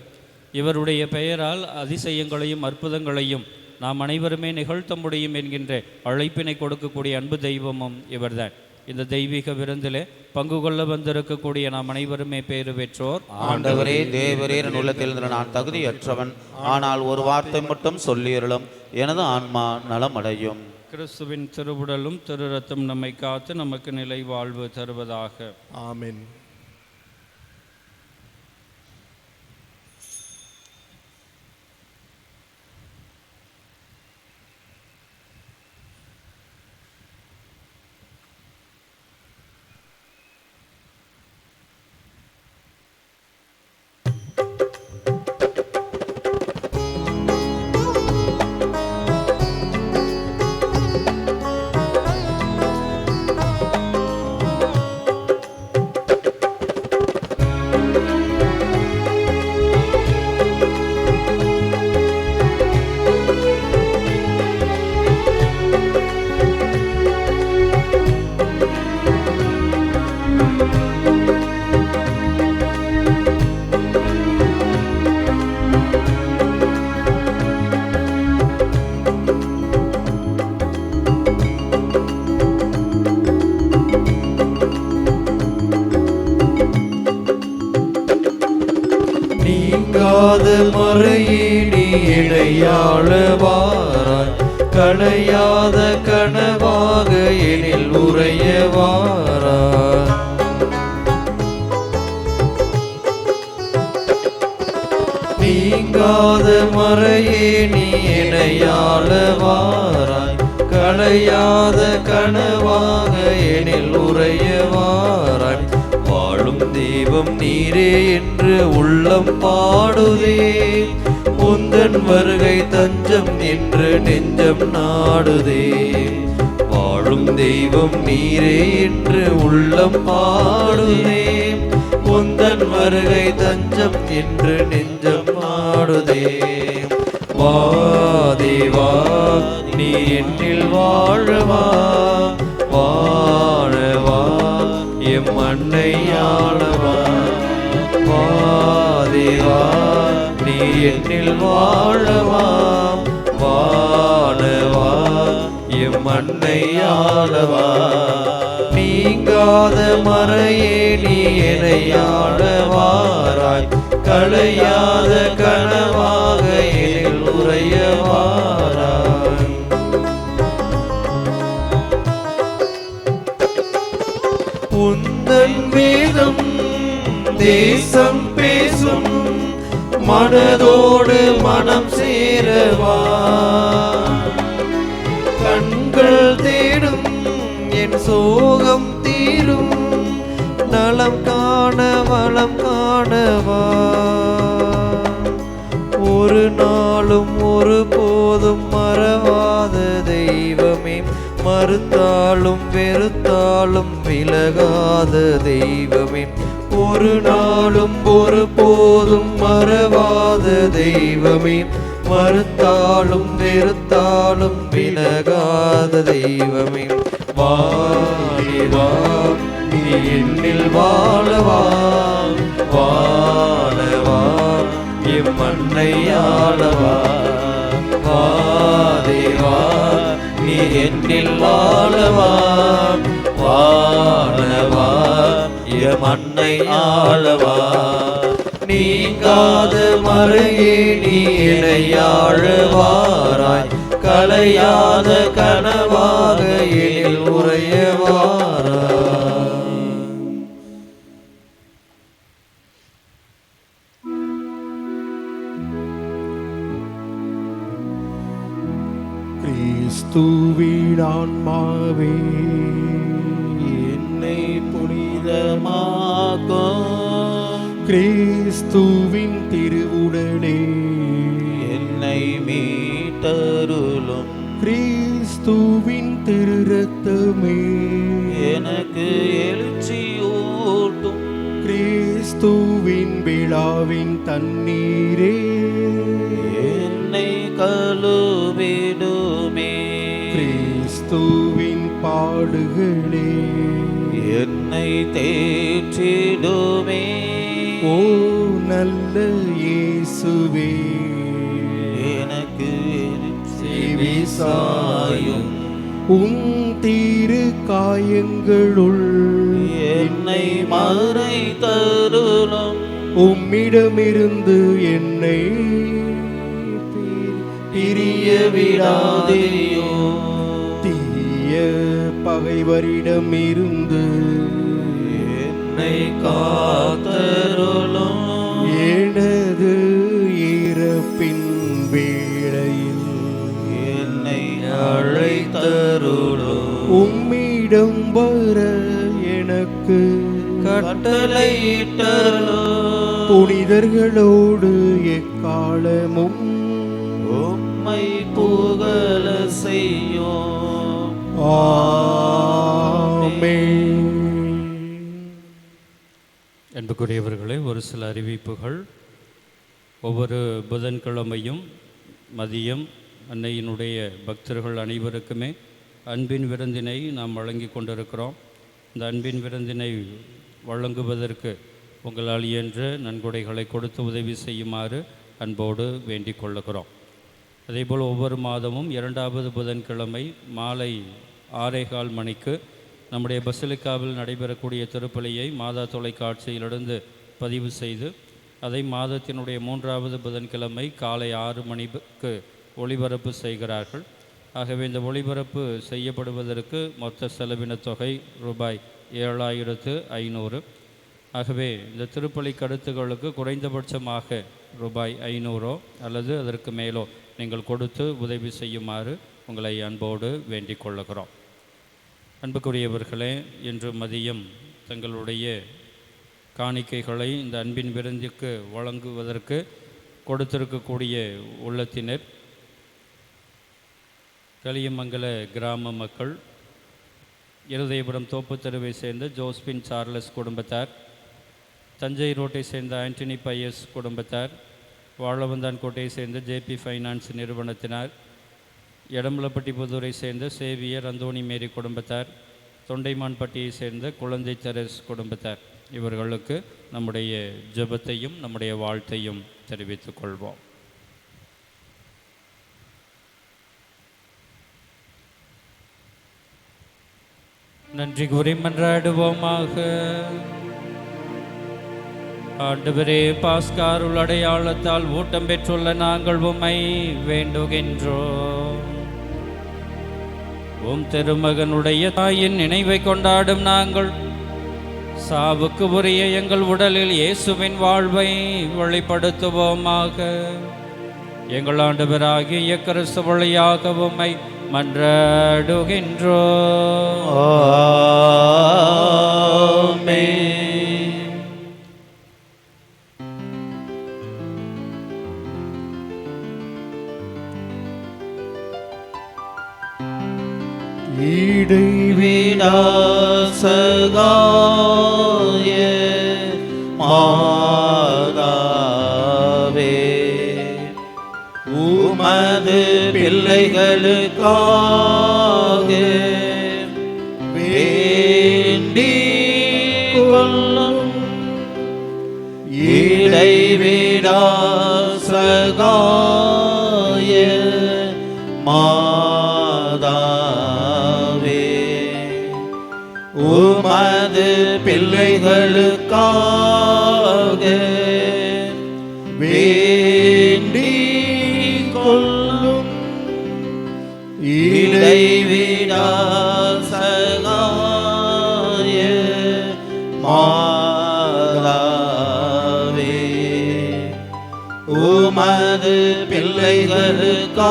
இவருடைய பெயரால் அதிசயங்களையும் அற்புதங்களையும் நாம் அனைவருமே நிகழ்த்த முடியும் என்கின்ற அழைப்பினை கொடுக்கக்கூடிய அன்பு தெய்வமும் இவர்தான். இந்த தெய்வீக விருந்திலே பங்கு கொள்ள வந்திருக்கக்கூடிய நாம் அனைவருமே பேறு பெற்றோர். ஆண்டவரே, தேவரே, என் உள்ளத்தில் நான் தகுதியற்றவன், ஆனால் ஒரு வார்த்தை மட்டும் சொல்லியருளும், எனது ஆன்மா நலமடையும். கிறிஸ்துவின் திருவுடலும் திரு ரத்தம் நம்மை காத்து நமக்கு நிலை வாழ்வு தருவதாக. ஆமென். நீங்காத மறையே நீ இடையாள வாராய், களையாத கனவாக எனில் உறைய வாராய். நீங்காத மறையே நீ இடையாள வாராய், களையாத கனவாக எனில் உறைய வாராய். தெய்வம் நீரே என்று உள்ளம் பாடுதே. உந்தன் வருகை தஞ்சம் என்று நெஞ்சம் நாடுதே. வாழும் தெய்வம் நீரே என்று உள்ளம் பாடுதே. உந்தன் வருகை தஞ்சம் என்று நெஞ்சம் நாடுதே. வா தேவா நீ என்னில் வாழவா, வாழவா எம் அன்னை ஆளவா. வா தேவா நீ என்னில் வாழவா, வாழவா எம் அன்னை ஆளவா. நீங்காத மறையே நீ என்னை ஆளவாராய், களையாத கனவாக எனில் உறையவாராய். உந்தன் வேதம் தேசம் பேசும், மனதோடு மனம் சேரவா. கண்கள் தேடும் என் சோகம் தீரும், நலம் காண வளம் காணவா. ஒரு நாளும் ஒரு போதும் மறவாத தெய்வமே, மறுத்தாலும் வெறுத்தாலும் விலகாத தெய்வமே. ஒரு நாளும் ஒரு போதும் மறவாத தெய்வமே, மறுத்தாலும் வெறுத்தாலும் விலகாத தெய்வமே. வாழிவா நீ என்னில் வாழவா, வாழவா எம் அன்னை ஆளவா. வாதேவா நீ என்னில் வாழவா, வாழவா எம் அன்னை ஆளவா. நீங்காத மறையே நீ என்னை ஆழவாராய், கலையாத கனவாக எனில் உறையவாராய். கிறிஸ்துவின் ஆன்மாவே என்னை புனிதமாக்கும், கிறிஸ்துவின் திருவுடலே என்னை மீட்டருளும், கிறிஸ்துவின் திரு ரத்தமே எனக்கு எழுச்சியூட்டும், கிறிஸ்துவின் விழாவின் தண்ணீரே என்னை கழுவிடுமே, கிறிஸ்துவின் பாடுகளே என்னை தேற்றிடுமே. ஓ நல்ல இயேசுவே எனக்கு செவி சாயும், சாயும், உம் தீரு காயங்களுள் என்னை மறைத்தருளும், உம்மிடமிருந்து என்னை பிரிய விடாதேயோ. தீய பகைவரிடமிருந்து என்னை காத்தருளும், எனது இறப்பின் வேளையில் என்னை அழைத்தருளும், உம்மிடம் வர எனக்கு கட்டளையிட்டருளும், புனிதர்களோடு எக்காலமும் உம்மை புகழ செய்யும். ஆமென். அன்புக்குரியவர்களே, ஒரு சில அறிவிப்புகள். ஒவ்வொரு புதன்கிழமையும் மதியம் அன்னையினுடைய பக்தர்கள் அனைவருக்குமே அன்பின் விருந்தினை நாம் வழங்கி கொண்டிருக்கிறோம். இந்த அன்பின் விருந்தினை வழங்குவதற்கு உங்களால் இயன்ற நன்கொடைகளை கொடுத்து உதவி செய்யுமாறு அன்போடு வேண்டிக் கொள்ளுகிறோம். அதேபோல் ஒவ்வொரு மாதமும் 2வது புதன்கிழமை மாலை 6:15 மணிக்கு நம்முடைய பசிலிக்காவில் நடைபெறக்கூடிய திருப்பலியை மாதா தொலைக்காட்சியிலிருந்து பதிவு செய்து அதை மாதத்தினுடைய 3வது புதன்கிழமை காலை 6 மணிக்கு ஒளிபரப்பு செய்கிறார்கள். ஆகவே இந்த ஒளிபரப்பு செய்யப்படுவதற்கு மொத்த செலவின தொகை ரூபாய் 7,500. ஆகவே இந்த திருப்பலி கருத்துகளுக்கு குறைந்தபட்சமாக ரூபாய் 500 அல்லது அதற்கு மேலோ நீங்கள் கொடுத்து உதவி செய்யுமாறு உங்களை அன்போடு வேண்டிக் கொள்ளுகிறோம். அன்புக்குரியவர்களே, இன்று மதியம் தங்களுடைய காணிக்கைகளை இந்த அன்பின் விருந்திற்கு வழங்குவதற்கு கொடுத்திருக்கக்கூடிய உள்ளத்தினர், களியமங்கல கிராம மக்கள், இருதயபுரம் தோப்பு தெருவை சேர்ந்த ஜோஸ்பின் சார்லஸ் குடும்பத்தார், தஞ்சை ரோட்டை சேர்ந்த ஆண்டனி பையஸ் குடும்பத்தார், வாழவந்தான் கோட்டையை சேர்ந்த ஜேபி ஃபைனான்ஸ் நிறுவனத்தினர், எடம்பலப்பட்டி புதூரை சேர்ந்த சேவியர் அந்தோணி மேரி குடும்பத்தார், தொண்டைமான்பட்டியை சேர்ந்த குழந்தை தெரஸ் குடும்பத்தார், இவர்களுக்கு நம்முடைய ஜெபத்தையும் நம்முடைய வாழ்த்தையும் தெரிவித்துக் கொள்வோம். நன்றி கூறி மன்றாடுவோமாக. ஆண்டவரே, பாஸ்காருள் அடையாளத்தால் ஊட்டம் பெற்றுள்ள நாங்கள் உம்மை வேண்டுகின்றோம். உம் திருமகனுடைய தாயின் நினைவை கொண்டாடும் நாங்கள் சாவுக்கு உரிய எங்கள் உடலில் இயேசுவின் வாழ்வை வெளிப்படுத்துவோமாக. எங்கள் ஆண்டவராகிய கிறிஸ்து வழியாக உம்மை மன்றாடுகின்றோம். ஆமென். இடைவிடாசகாய மாதாவே, உமது பிள்ளைகளுக்காக வேண்டிக் கொள்ளும். இடைவிடாசகாய மாதாவே, உமது பிள்ளைகளுக்காக வேண்டிக் கொள்ளும். இடைவிடாசகாய மாதாவே, உமது பிள்ளைகளுக்காக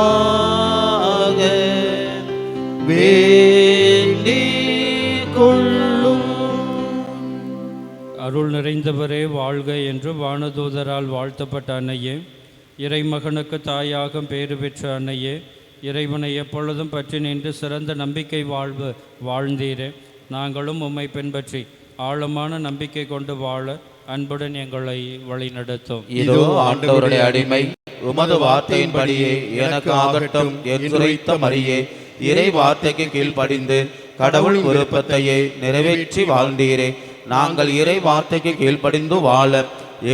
வேண்டிக் கொள்ளும். அருள் நிறைந்தவரே வாழ்க என்று வானதூதரால் வாழ்த்தப்பட்ட அன்னையே, இறைமகனுக்கு தாயாக பேறு பெற்ற அன்னையே, இறைவனை எப்பொழுதும் பற்றி நின்று சிறந்த நம்பிக்கை வாழ்வு வாழ்ந்தீரே. நாங்களும் உம்மை பின்பற்றி ஆழமான நம்பிக்கை கொண்டு வாழ அன்புடன் எங்களை வழிநடத்தும். இதோ ஆண்டவருடைய அடிமை, உமது வார்த்தையின்படியே எனக்கு ஆகட்டும் என்றுரைத்த மரியே, இறை வார்த்தைக்கு கீழ்ப்படிந்து கடவுள் விருப்பத்தையே நிறைவேற்றி வாழ்ந்தீரே. நாங்கள் இறை வார்த்தைக்கு கீழ்ப்படிந்து வாழ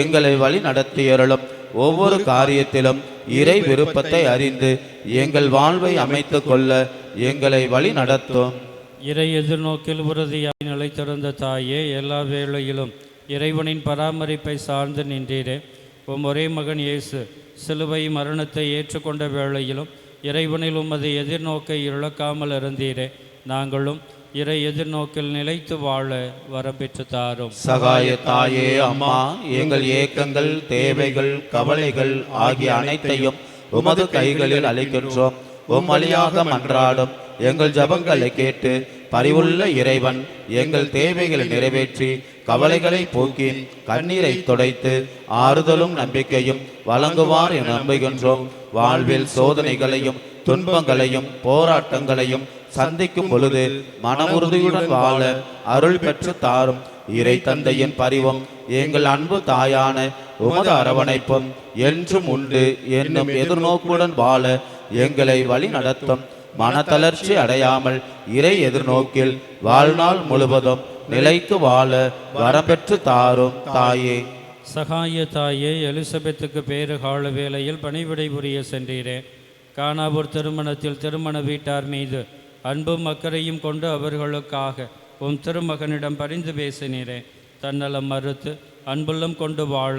எங்களை வழி நடத்தியருளும். ஒவ்வொரு காரியத்திலும் இறை விருப்பத்தை அறிந்து எங்கள் வாழ்வை அமைத்து கொள்ள எங்களை வழி நடத்தும். இறை எதிர்நோக்கில் உறுதியாய் நிலைத்திருந்த தாயே, எல்லா வேளையிலும் இறைவனின் பராமரிப்பை சார்ந்து நின்றீரே. உம் ஒரே மகன் இயேசு சிலுவை மரணத்தை ஏற்றுக்கொண்ட வேளையிலும் இறைவனில் உமது எதிர்நோக்கை இழக்காமல் இருந்தீரே. நாங்களும் இறை எதிர்நோக்கில் நிலைத்து வாழ வரம்பெற்று தாரும். சகாய தாயே அம்மா, எங்கள் ஏக்கங்கள், தேவைகள், கவலைகள் ஆகிய அனைத்தையும் உமது கைகளில் அளிக்கின்றோம். உம் வழியாக மன்றாடும் எங்கள் ஜபங்களை கேட்டு பரிவுள்ள இறைவன் எங்கள் தேவைகளை நிறைவேற்றி கவலைகளை போக்கி கண்ணீரை துடைத்து ஆறுதலும் நம்பிக்கையும் வழங்குவார் என நம்புகின்றோம். வாழ்வில் சோதனைகளையும் துன்பங்களையும் போராட்டங்களையும் சந்திக்கும் பொழுது மனமுறுதியுடன் வாழ அருள் பெற்று தாரும். இறை தந்தையின் பரிவும் எங்கள் அன்பு தாயான உமது அரவணைப்பும் என்றும் உண்டு என்னும் எதிர்நோக்குடன் வாழ எங்களை வழி நடத்தும். மனத்தளர்ச்சி அடையாமல் இறை எதிர்நோக்கில் வாழ்நாள் முழுவதும் நிலைத்து வாழ வரம்பெற்று தாரும் தாயே. சகாய தாயே, எலிசபெத்துக்கு பேறு கால வேளையில் பணிவிடை புரிய சென்றீரே. கானாவூர் திருமணத்தில் திருமண வீட்டார் மீது அன்பும் அக்கறையும் கொண்டு அவர்களுக்காக உம் திருமகனிடம் பரிந்து பேசினீரே. தன்னலம் மறுத்து அன்புள்ளம் கொண்டு வாழ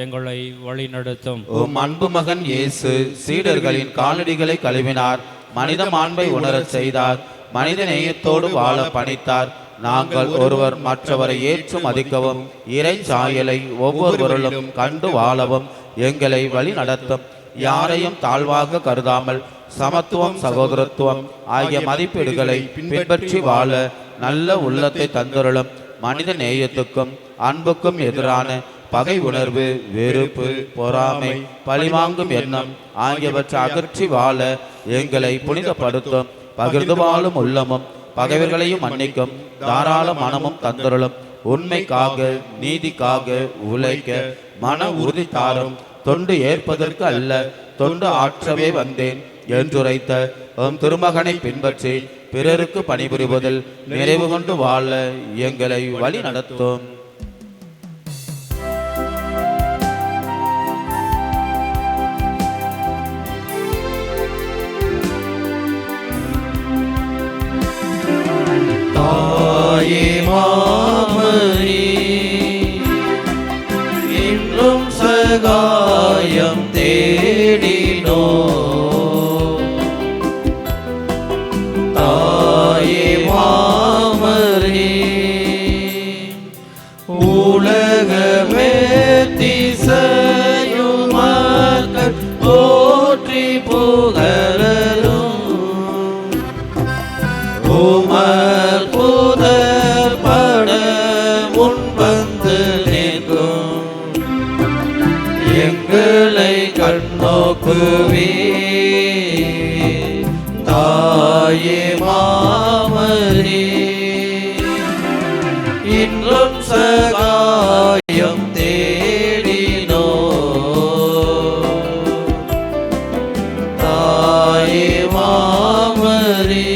எங்களை வழிநடத்தும். உம் அன்பு மகன் இயேசு சீடர்களின் காலடிகளை கழுவினார், மனித மாண்பை உணரச் செய்தார், மனித நேயத்தோடு வாழ பணித்தார். நாங்கள் ஒருவர் மற்றவரை ஏற்று மதிக்கவும் இறை சாயலை ஒவ்வொருவரிலும் கண்டு வாழவும் எங்களை வழி நடத்தும். யாரையும் தாழ்வாக கருதாமல் சமத்துவம், சகோதரத்துவம் ஆகிய மதிப்பீடுகளை பின்பற்றி வாழ நல்ல உள்ளத்தை தந்தருளும். மனித நேயத்துக்கும் அன்புக்கும் எதிரான பகை உணர்வு, வெறுப்பு, பொறாமை, பழிவாங்கும் எண்ணம் ஆகியவற்றை அகற்றி வாழ எங்களை புனிதப்படுத்தும். பகிர்ந்து வாழும் உள்ளமும் பகைவர்களையும் மன்னிக்கும் தாராள மனமும் தந்தருளும். உண்மைக்காக நீதிக்காக உழைக்க மன உறுதி தாரும். தொண்டு ஏற்பதற்கு அல்ல, தொண்டு ஆற்றவே வந்தேன் என்றுரைத்த உம் திருமகனை பின்பற்றி பிறருக்கு பணிபுரிவதில் நிறைவு கொண்டு வாழ எங்களை வழி நடத்தும். தாயே மாமரி இன்றும் சகாயம் தேடினோ. தாயே மாமரி உலகமே திசையுமாக்கள் போற்றி புகழலும் உமர் புதர் பட முன்வந்து நிற்கும் எங்களை கண்ணோக்குவே. தாயே மாமரி இன்றும் சகாயம் தேடினோ. தாயே மாமரி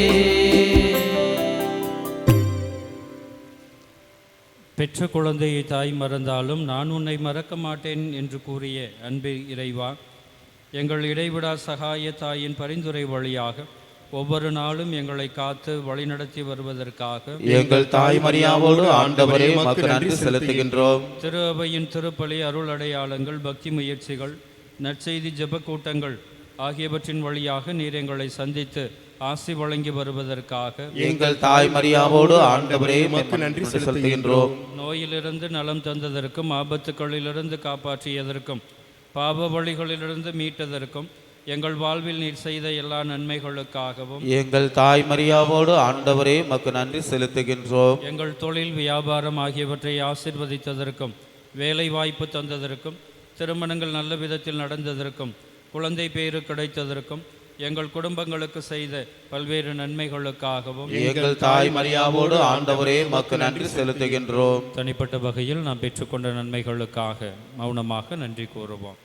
பெற்ற குழந்தையை தாய் மறந்தாலும் நான் உன்னை மறக்க மாட்டேன் என்று கூறிய அன்பு இறைவா, எங்கள் இடைவிடா சகாய தாயின் பரிந்துரை வழியாக ஒவ்வொரு நாளும் எங்களை காத்து வழிநடத்தி வருவதற்காக எங்கள் தாய் மரியாவோடு ஆண்டவரே உமக்கு நன்றி செலுத்துகின்றோம். திரு அவையின் திருப்பலி, அருள் அடையாளங்கள், பக்தி முயற்சிகள், நற்செய்தி, ஜெப கூட்டங்கள் ஆகியவற்றின் வழியாக நீர் எங்களை சந்தித்து ஆசி வழங்கி வருவதற்காக எங்கள் தாய் மரியாவோடு ஆண்டவரே உமக்கு நன்றி செலுத்துகின்றோம். நோயிலிருந்து நலம் தந்ததற்கும், ஆபத்துக்களிலிருந்து காப்பாற்றியதற்கும், பாவ வழிகளிலிருந்து மீட்டதற்கும், எங்கள் வாழ்வில் நீர் செய்த எல்லா நன்மைகளுக்காகவும் எங்கள் தாய் மரியாவோடு ஆண்டவரே உமக்கு நன்றி செலுத்துகின்றோம். எங்கள் தொழில், வியாபாரம் ஆகியவற்றை ஆசீர்வதித்ததற்கும், வேலை வாய்ப்பு தந்ததற்கும், திருமணங்கள் நல்ல விதத்தில் நடந்ததற்கும், குழந்தை பேறு கிடைத்ததற்கும், எங்கள் குடும்பங்களுக்கு செய்த பல்வேறு நன்மைகளுக்காகவும் எங்கள் தாய் மரியாவோடு ஆண்டவரே உமக்கு நன்றி செலுத்துகின்றோம். தனிப்பட்ட வகையில் நாம் பெற்றுக்கொண்ட நன்மைகளுக்காக மௌனமாக நன்றி கூறுவோம்.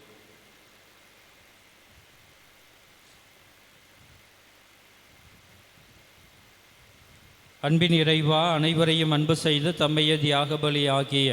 அன்பின் இறைவா, அனைவரையும் அன்பு செய்து தம்மைய தியாக பலி ஆகிய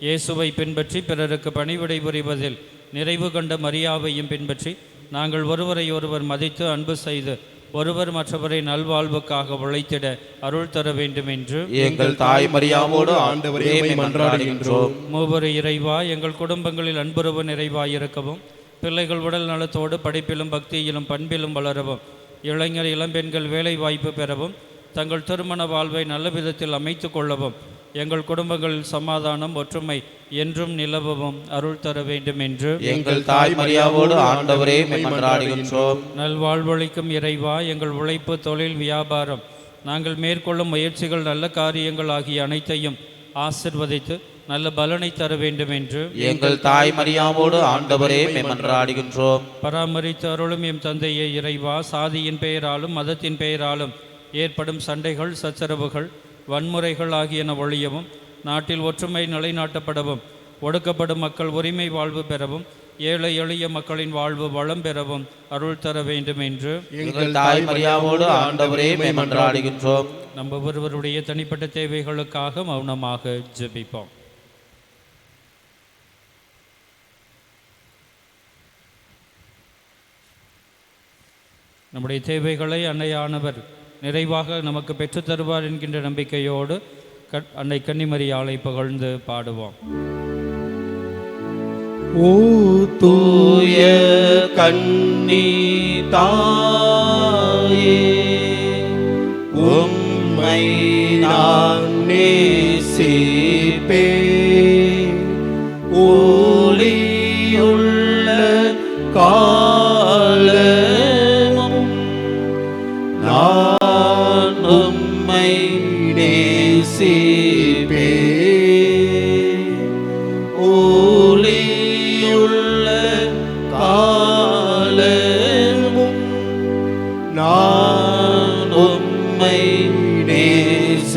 இயேசுவை பின்பற்றி பிறருக்கு பணிவிடை புரிவதில் நிறைவு கண்ட மரியாவையும் பின்பற்றி நாங்கள் ஒருவரை ஒருவர் மதித்து அன்பு செய்து ஒருவர் மற்றவரை நல்வாழ்வுக்காக உழைத்திட அருள் தர வேண்டும் என்று எங்கள் தாய் மரியாவோடு ஆண்டவரே மன்றாடுகின்றோம். மூவரு இறைவா, எங்கள் குடும்பங்களில் அன்புறவு நிறைவாயிருக்கவும், பிள்ளைகள் உடல் நலத்தோடு படிப்பிலும் பக்தியிலும் பண்பிலும் வளரவும், இளைஞர் இளம்பெண்கள் வேலை வாய்ப்பு பெறவும், தங்கள் திருமண வாழ்வை நல்ல விதத்தில் அமைத்து கொள்ளவும், எங்கள் குடும்பங்களில் சமாதானம், ஒற்றுமை என்றும் நிலவவும் அருள் தர வேண்டும் என்று எங்கள் தாய் மரியாவோடு ஆண்டவரே மன்றாடுகின்றோம். நல்வாழ்வளிக்கும் இறைவா, எங்கள் உழைப்பு, தொழில், வியாபாரம், நாங்கள் மேற்கொள்ளும் முயற்சிகள், நல்ல காரியங்கள் ஆகிய அனைத்தையும் ஆசிர்வதித்து நல்ல பலனை தர வேண்டும் என்று எங்கள் தாய் மரியாவோடு ஆண்டவரே மன்றாடுகின்றோம். பராமரித்து அருளும் எம் தந்தையே இறைவா, சாதியின் பெயராலும் மதத்தின் பெயராலும் ஏற்படும் சண்டைகள், சச்சரவுகள், வன்முறைகள் ஆகியன ஒழியவும், நாட்டில் ஒற்றுமை நிலைநாட்டப்படவும், ஒடுக்கப்படும் மக்கள் உரிமை வாழ்வு பெறவும், ஏழை எளிய மக்களின் வாழ்வு வளம் பெறவும் அருள் தர வேண்டும் என்று எங்கள் தாய் மரியாவோடு ஆண்டவரே மன்றாடுகின்றோம். நம்ம ஒருவருடைய தனிப்பட்ட தேவைகளுக்காக மௌனமாக ஜெபிப்போம். நம்முடைய தேவைகளை அன்னையானவர் நிறைவாக நமக்கு பெற்றுத்தருவார் என்கின்ற நம்பிக்கையோடு அன்னை கன்னிமரியாளை புகழ்ந்து பாடுவோம். ஓ தூய கன்னி தாயே, உம்மை நான் நேசிப்பேன். ஒளியுள்ள காலமும் நான் உம்மை நேசிப்பேன். உம்மை நேசிப்பேன்.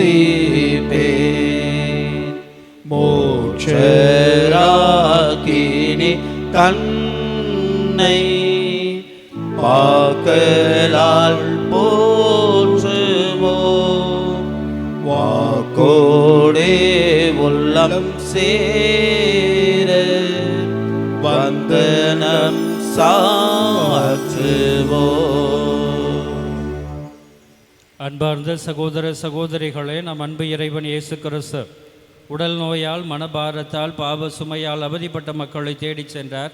மோட்சராக்கினி தன்னை வாக்களால் போற்றுவோம். வாக்கோடே உள்ளம் சேர வந்தனம் சாற்றுவோம். அன்பார்ந்த சகோதர சகோதரிகளே, நம் அன்பு இறைவன் இயேசு கிறிஸ்து உடல் நோயால் மனபாரத்தால் பாவ சுமையால் அவதிப்பட்ட மக்களை தேடிச் சென்றார்.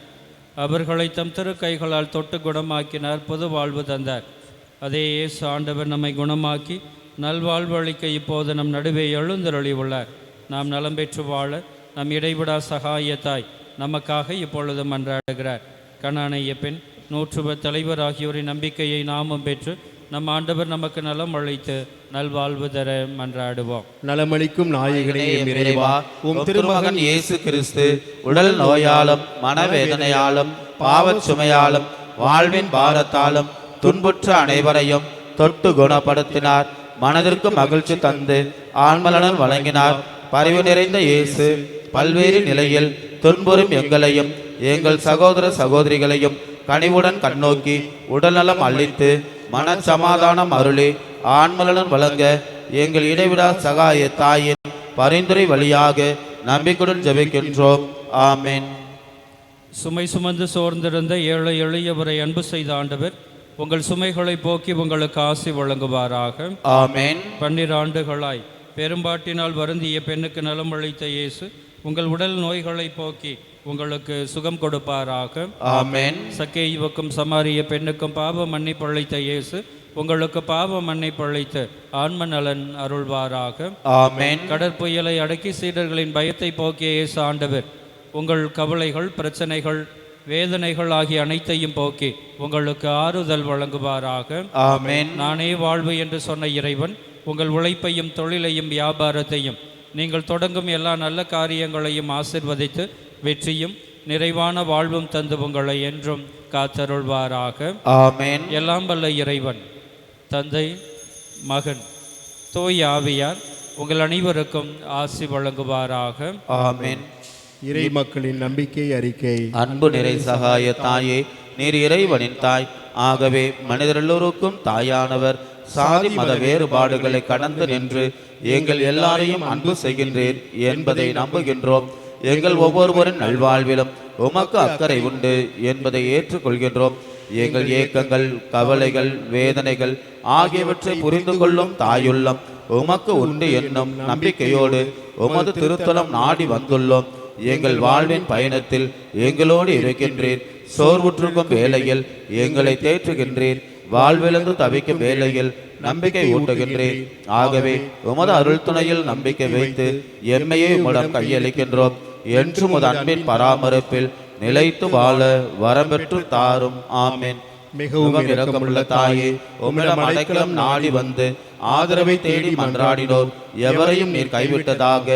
அவர்களை தம் திருக்கைகளால் தொட்டு குணமாக்கினார், புது வாழ்வு தந்தார். அதே இயேசு ஆண்டவர் நம்மை குணமாக்கி நல்வாழ்வு அளிக்க இப்போது நம் நடுவே எழுந்தருளி உள்ளார். நாம் நலம் பெற்று வாழ நம் இடைவிடா சகாயத்தாய் நமக்காக இப்பொழுது மன்றாடுகிறார். கனானைய பெண், நூற்றுவ தலைவர் ஆகியோரின் நம்பிக்கையை நாமும் பெற்று நம் ஆண்டவர் நமக்கு நலம் அளித்து நல்வாழ்வு தர மன்றாடுவோம். நலமளிக்கும் நாயகனே எம் இறைவா, உம் திருமகன் இயேசு கிறிஸ்து உடல் நோயாலும் மனவேதனையாலும் பாவச் சுமையாலும் வாழ்வின் பாரத்தாலும் துன்புற்ற அனைவரையும் தொட்டு குணப்படுத்தினார். மனதிற்கு மகிழ்ச்சி தந்து ஆன்மலன் வழங்கினார். பரிவு நிறைந்த இயேசு பல்வேறு நிலையில் துன்புறும் எங்களையும் எங்கள் சகோதர சகோதரிகளையும் கனிவுடன் கண்ணோக்கி உடல்நலம் அளித்து மனச்சமாதானம் அருளி ஆன்மலன் வழங்க எங்கள் இடைவிடா சகாய தாயின் பரிந்துரை வழியாக நம்பிக்கையுடன் ஜெபிக்கின்றோம். ஆமென். சுமை சுமந்து சோர்ந்திருந்த ஏழை எளியவரை அன்பு செய்த ஆண்டவர் உங்கள் சுமைகளை போக்கி உங்களுக்கு ஆசி வழங்குவாராக. ஆமென். 12 ஆண்டுகளாய் பெரும்பாட்டினால் வருந்திய பெண்ணுக்கு நலம் அளித்த இயேசு உங்கள் உடல் நோய்களை போக்கி உங்களுக்கு சுகம் கொடுப்பாராக. ஆமென். சக்கேயுவுக்கும் சமாரிய பெண்ணுக்கும் பாவ மன்னிப்பு அளித்த இயேசு உங்களுக்கு பாவ மன்னிப்பு அளித்து ஆன்ம நலன் அருள்வாராக. ஆமென். கடற்புயலை அடக்கி சீடர்களின் பயத்தை போக்கிய இயேசு ஆண்டவர் உங்கள் கவலைகள், பிரச்சனைகள், வேதனைகள் ஆகிய அனைத்தையும் போக்கி உங்களுக்கு ஆறுதல் வழங்குவாராக. ஆமென். நானே வாழ்வு என்று சொன்ன இறைவன் உங்கள் உழைப்பையும் தொழிலையும் வியாபாரத்தையும் நீங்கள் தொடங்கும் எல்லா நல்ல காரியங்களையும் ஆசிர்வதித்து வெற்றியும் நிறைவான வாழ்வும் தந்து உங்களை என்றும் காத்தருள்வாராக. ஆமென். எல்லாம் வல்ல இறைவன் தந்தை, மகன், தூய் ஆவியார் உங்கள் அனைவருக்கும் ஆசி வழங்குவாராக. ஆமென். இறை மக்களின் நம்பிக்கை அறிக்கை. அன்பு நிறை சகாய தாயே, நீர் இறைவனின் தாய். ஆகவே மனிதர் எல்லோருக்கும் தாயானவர். சாதி மத வேறுபாடுகளை கடந்து நின்று எங்கள் எல்லாரையும் அன்பு செய்கின்றேன் என்பதை நம்புகின்றோம். எங்கள் ஒவ்வொருவரின் நல்வாழ்விலும் உமக்கு அக்கறை உண்டு என்பதை ஏற்றுக்கொள்கின்றோம். எங்கள் ஏக்கங்கள், கவலைகள், வேதனைகள் ஆகியவற்றை புரிந்து கொள்ளும் தாயுள்ளம் உமக்கு உண்டு என்னும் நம்பிக்கையோடு உமது திருத்தலம் நாடி வந்துள்ளோம். எங்கள் வாழ்வின் பயணத்தில் எங்களோடு இருக்கின்றீர். சோர்வுற்றிருக்கும் வேளையில் எங்களை தேற்றுகின்றீர். வாழ்விலிருந்து தவிக்கும் வேளையில் நம்பிக்கை ஊட்டுகின்றீர். ஆகவே உமது அருள் துணையில் நம்பிக்கை வைத்து எம்மையே உம்மிடம் கையளிக்கின்றோம். என்றும் உமது அன்பின் பராமரிப்பில் நிலைத்து வாழ வரம்பெற்று தாரும். ஆமென். மிகவும் இரக்கமுள்ள தாயே, உம்மிடம் அடைக்கலம் நாடி வந்து ஆதரவை தேடி மன்றாடினோர் எவரையும் நீர் கைவிட்டதாக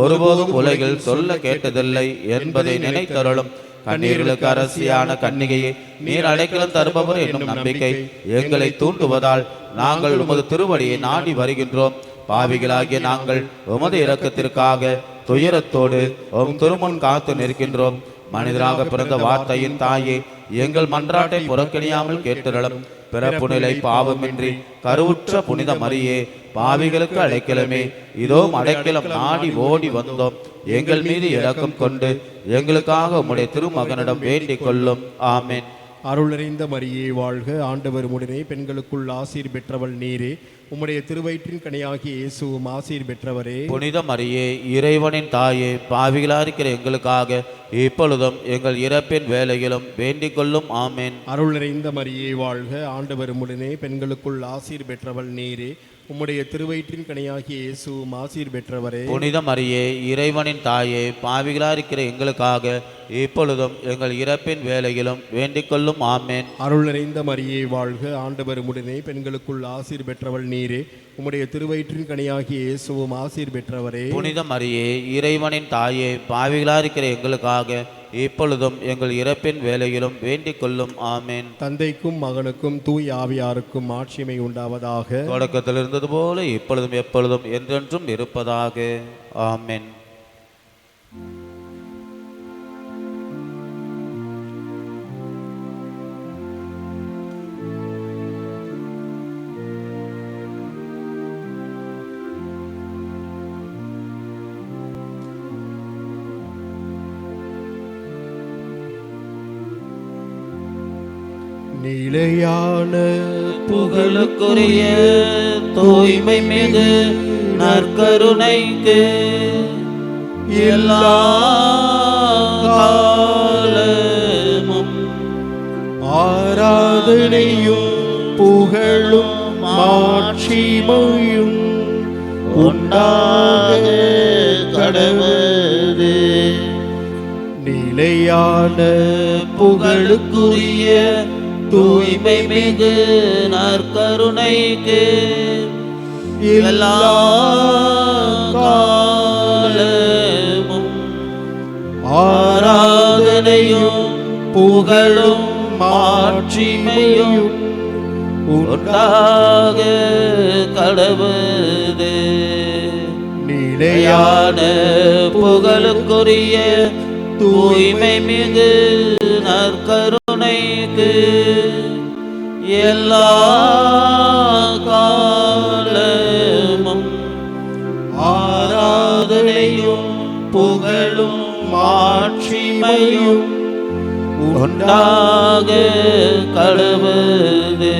ஒருபோதும் உலகில் சொல்ல கேட்டதில்லை என்பதை நினைத்தருளும். கண்ணீர்களுக்கு அரசியான கன்னிகையே, நீர் அடைக்கலம் தருபவர் என்னும் நம்பிக்கை எங்களை தூண்டுவதால் நாங்கள் உமது திருவடியை நாடி வருகின்றோம். பாவிகளாகிய நாங்கள் உமது இரக்கத்திற்காக துயரத்தோடு உம் திருமுன் காத்து நிற்கின்றோம். மனிதராக பிறந்த வார்த்தையின் தாயே, எங்கள் மன்றாட்டை புறக்கணியாமல் கேட்டிரளும். பிறப்பு நிலை பாவமின்றி கருவுற்ற புனித மரியே, பாவிகளுக்கு அடைக்கலமே, இதோ அடைக்கலம் நாடி ஓடி வந்தோம். எங்கள் மீது இரக்கம் கொண்டு எங்களுக்காக உம்முடைய திருமகனிடம் வேண்டிக் கொள்ளும். ஆமென். அருள் நிறைந்த மரியே வாழ்க, ஆண்டவர் உடனே பெண்களுக்குள் ஆசீர் பெற்றவள் நீரே. உம்முடைய திருவயிற்றின் கனியாகிய இயேசுவும் ஆசீர் பெற்றவரே. புனித மரியே, இறைவனின் தாயே, பாவிகளாயிருக்கிற எங்களுக்காக இப்பொழுதும் எங்கள் இறப்பின் வேளையிலும் வேண்டிக் கொள்ளும். ஆமென். அருள் நிறைந்த மரியே வாழ்க, ஆண்டவர் உடனே பெண்களுக்குள் ஆசீர் பெற்றவள் நீரே. உம்முடைய திருவயிற்றின் கனியாகிய இயேசுவும் ஆசீர் பெற்றவரே. புனித மரியே, இறைவனின் தாயே, பாவிகளாயிருக்கிற எங்களுக்காக இப்பொழுதும் எங்கள் இறப்பின் வேளையிலும் வேண்டிக் கொள்ளும். ஆமென். அருள் நிறைந்த மரியே வாழ்க, ஆண்டவர் உடனே பெண்களுக்குள் ஆசீர் பெற்றவள் நீரே. நீரே. உம்முடைய திருவயிற்றின் கனியாகிய இயேசுவும் ஆசீர் பெற்றவரே. புனித மரியே, இறைவனின் தாயே, பாவிகளாயிருக்கிற எங்களுக்காக இப்பொழுதும் எங்கள் இறப்பின் வேளையிலும் வேண்டிக் கொள்ளும். ஆமேன். தந்தைக்கும் மகனுக்கும் தூய் ஆவியாருக்கும் ஆட்சிமை உண்டாவதாக. தொடக்கத்தில் இருந்தது போல இப்பொழுதும் எப்பொழுதும் என்றென்றும் இருப்பதாக. ஆமேன். நிலையான புகழுக்குரிய தூய்மை மிகு நற்கருணைக்கு எல்லா காலமும் ஆராதனையும் புகழும் மாட்சிமையும் உண்டாக கடவுளே. நிலையான புகழுக்குரிய தூய்மை மிகு நற்கருணைக்கு எல்லா காலமும் ஆராதனையும் புகழும் மாட்சிமையும் உண்டாக கடவுளே. நிலையான புகழுக்குரிய தூய்மை மிகு நற்கருணைக்கு எல்லா காலமும் ஆராதனையும் புகழும் மாட்சிமையும் உண்டாக கடவுளே.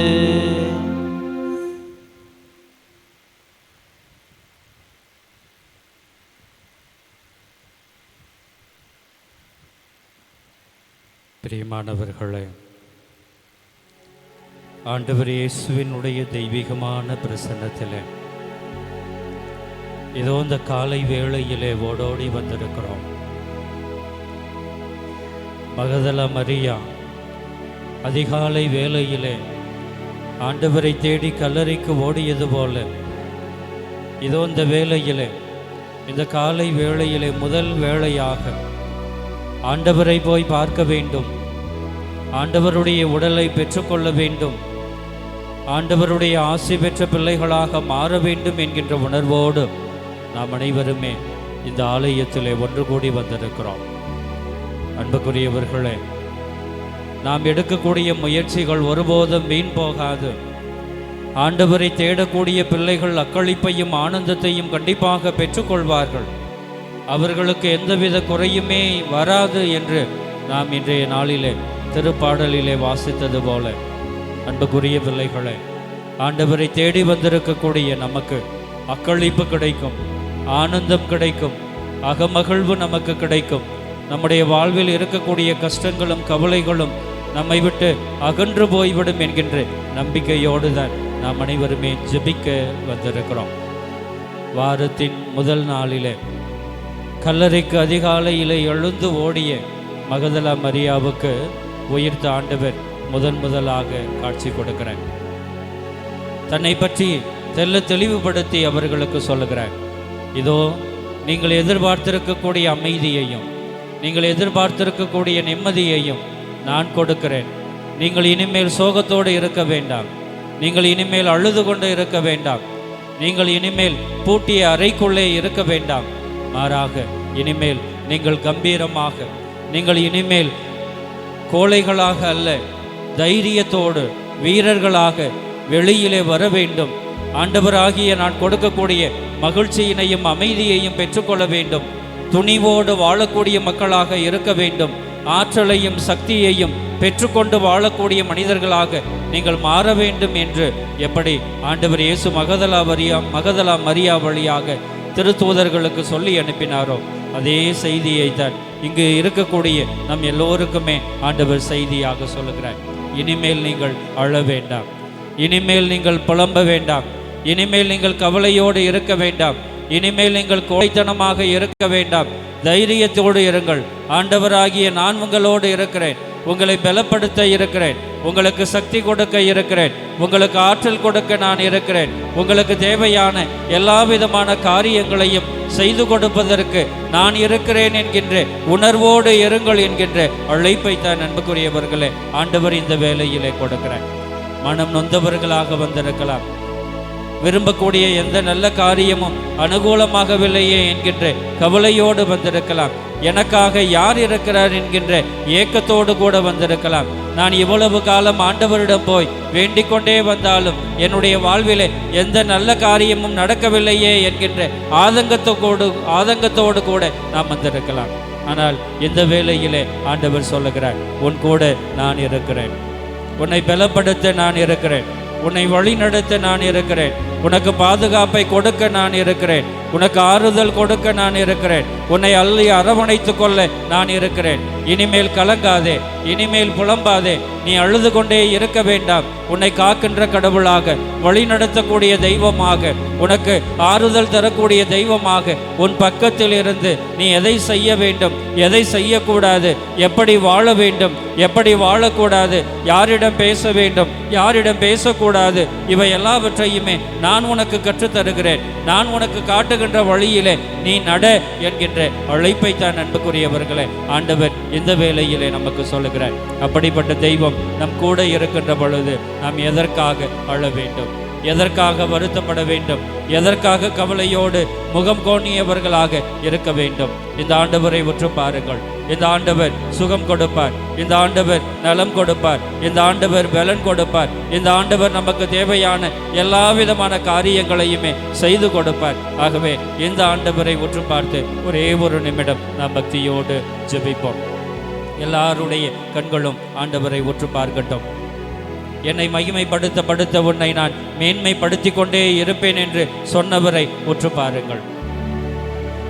பிரியமானவர்களே, ஆண்டவர் இயேசுவினுடைய தெய்வீகமான பிரசன்னத்திலே இதோ இந்த காலை வேளையிலே ஓடோடி வந்திருக்கிறோம். மகதல மரியா அதிகாலை வேளையிலே ஆண்டவரை தேடி கல்லறைக்கு ஓடியது போல இதோ இந்த வேளையிலே, இந்த காலை வேளையிலே முதல் வேளையாக ஆண்டவரை போய் பார்க்க வேண்டும், ஆண்டவருடைய உடலை பெற்றுக்கொள்ள வேண்டும், ஆண்டவருடைய ஆசி பெற்ற பிள்ளைகளாக மாற வேண்டும் என்கின்ற உணர்வோடு நாம் அனைவருமே இந்த ஆலயத்திலே ஒன்று கூடி வந்திருக்கிறோம். அன்புக்குரியவர்களே, நாம் எடுக்கக்கூடிய முயற்சிகள் ஒருபோதும் வீண் போகாது. ஆண்டவரை தேடக்கூடிய பிள்ளைகள் அக்களிப்பையும் ஆனந்தத்தையும் கண்டிப்பாக பெற்றுக்கொள்வார்கள். அவர்களுக்கு எந்தவித குறையுமே வராது என்று நாம் இன்றைய நாளிலே திருப்பாடலிலே வாசித்தது போல, அன்புக்குரிய பிள்ளைகளே, ஆண்டவரை தேடி வந்திருக்கக்கூடிய நமக்கு அக்களிப்பு கிடைக்கும், ஆனந்தம் கிடைக்கும், அகமகிழ்வு நமக்கு கிடைக்கும். நம்முடைய வாழ்வில் இருக்கக்கூடிய கஷ்டங்களும் கவலைகளும் நம்மை விட்டு அகன்று போய்விடும் என்கின்ற நம்பிக்கையோடு தான் நாம் அனைவருமே ஜெபிக்க வந்திருக்கிறோம். வாரத்தின் முதல் நாளிலே கல்லறைக்கு அதிகாலையிலே எழுந்து ஓடிய மகதல மரியாவுக்கு உயிர்த்த ஆண்டவர் முதலாக காட்சி கொடுக்கிறார். தன்னை பற்றி தெளிவுபடுத்தி அவர்களுக்கு சொல்லுகிறார், இதோ நீங்கள் எதிர்பார்த்திருக்கக்கூடிய அமைதியையும் நீங்கள் எதிர்பார்த்திருக்கக்கூடிய நிம்மதியையும் நான் கொடுக்கிறேன். நீங்கள் இனிமேல் சோகத்தோடு இருக்க வேண்டாம், நீங்கள் இனிமேல் அழுது கொண்டு இருக்க வேண்டாம், நீங்கள் இனிமேல் பூட்டிய அறைக்குள்ளே இருக்க வேண்டாம். மாறாக இனிமேல் நீங்கள் கம்பீரமாக, நீங்கள் இனிமேல் கோழைகளாக அல்ல, தைரியத்தோடு வீரர்களாக வெளியிலே வர வேண்டும். ஆண்டவராகிய நான் கொடுக்கக்கூடிய மகிழ்ச்சியினையும் அமைதியையும் பெற்றுக்கொள்ள வேண்டும். துணிவோடு வாழக்கூடிய மக்களாக இருக்க வேண்டும். ஆற்றலையும் சக்தியையும் பெற்றுக்கொண்டு வாழக்கூடிய மனிதர்களாக நீங்கள் மாற வேண்டும் என்று எப்படி ஆண்டவர் இயேசு மகதலா மரியா வழியாக திருத்தூதர்களுக்கு சொல்லி அனுப்பினாரோ, அதே செய்தியை தான் இங்கு இருக்கக்கூடிய நம் எல்லோருக்குமே ஆண்டவர் செய்தியாக சொல்லுகிறார். இனிமேல் நீங்கள் அழ வேண்டாம், இனிமேல் நீங்கள் புலம்ப வேண்டாம், இனிமேல் நீங்கள் கவலையோடு இருக்க வேண்டாம், இனிமேல் நீங்கள் கோழைத்தனமாக இருக்க வேண்டாம். தைரியத்தோடு இருங்கள். ஆண்டவராகிய நான் உங்களோடு இருக்கிறேன், உங்களை பலப்படுத்த இருக்கிறேன். உங்களுக்கு சக்தி கொடுக்க இருக்கிறேன், உங்களுக்கு ஆற்றல் கொடுக்க நான் இருக்கிறேன், உங்களுக்கு தேவையான எல்லா விதமான காரியங்களையும் செய்து கொடுப்பதற்கு நான் இருக்கிறேன் என்கின்ற உணர்வோடு இருங்கள் என்கின்ற அழைப்பை தான் அன்புக்குரியவர்களே ஆண்டவர் இந்த வேளையிலே கொடுக்கிறார். மனம் நொந்தவர்களாக வந்திருக்கலாம், விரும்பக்கூடிய எந்த நல்ல காரியமும் அனுகூலமாகவில்லையே என்கின்ற கவலையோடு வந்திருக்கலாம், எனக்காக யார் இருக்கிறார் என்கின்ற ஏக்கத்தோடு கூட வந்திருக்கலாம். நான் இவ்வளவு காலம் ஆண்டவரிடம் போய் வேண்டிக் கொண்டே வந்தாலும் என்னுடைய வாழ்விலே எந்த நல்ல காரியமும் நடக்கவில்லையே என்கின்ற ஆதங்கத்தோடு கூட நாம் வந்திருக்கலாம். ஆனால் இந்த வேளையிலே ஆண்டவர் சொல்லுகிறார், உன் கூட நான் இருக்கிறேன், உன்னை பலப்படுத்த நான் இருக்கிறேன், உன்னை வழி நடத்த நான் இருக்கிறேன், உனக்கு பாதுகாப்பை கொடுக்க நான் இருக்கிறேன், உனக்கு ஆறுதல் கொடுக்க நான் இருக்கிறேன், உன்னை அள்ளி அரவணைத்துக் கொள்ள நான் இருக்கிறேன். இனிமேல் கலங்காதே, இனிமேல் புலம்பாதே, நீ அழுது கொண்டே இருக்க வேண்டாம். உன்னை காக்கின்ற கடவுளாக, வழி நடத்தக்கூடிய தெய்வமாக, உனக்கு ஆறுதல் தரக்கூடிய தெய்வமாக உன் பக்கத்தில் இருந்து நீ எதை செய்ய வேண்டும், எதை செய்யக்கூடாது, எப்படி வாழ வேண்டும், எப்படி வாழக்கூடாது, யாரிடம் பேச வேண்டும், யாரிடம் பேசக்கூடாது, இவை எல்லாவற்றையுமே நான் உனக்கு கற்றுத்தருகிறேன். நான் உனக்கு காட்டுகின்ற வழியிலே நீ நட என்கின்ற அழைப்பை தான் அன்புக்குரியவர்களே ஆண்டவர் இந்த வேளையிலே நமக்கு சொல்லுகிறார். அப்படிப்பட்ட தெய்வம் நம் கூட இருக்கின்ற பொழுது நாம் எதற்காக அழ வேண்டும், எதற்காக வருத்தப்பட வேண்டும், எதற்காக கவலையோடு முகம் கோணியவர்களாக இருக்க வேண்டும்? இந்த ஆண்டவரை உற்று பாருங்கள். இந்த ஆண்டவர் சுகம் கொடுப்பார், இந்த ஆண்டவர் நலம் கொடுப்பார், இந்த ஆண்டவர் பலன் கொடுப்பார், இந்த ஆண்டவர் நமக்கு தேவையான எல்லா விதமான காரியங்களையுமே செய்து கொடுப்பார். ஆகவே இந்த ஆண்டவரை உற்று பார்த்து ஒரே ஒரு நிமிடம் நாம் பக்தியோடு ஜெபிப்போம். எல்லாருடைய கண்களும் ஆண்டவரை உற்று பார்க்கட்டும். என்னை மகிமைப்படுத்த உன்னை நான் மேன்மைப்படுத்தி கொண்டே இருப்பேன் என்று சொன்னவரை உற்று பாருங்கள்.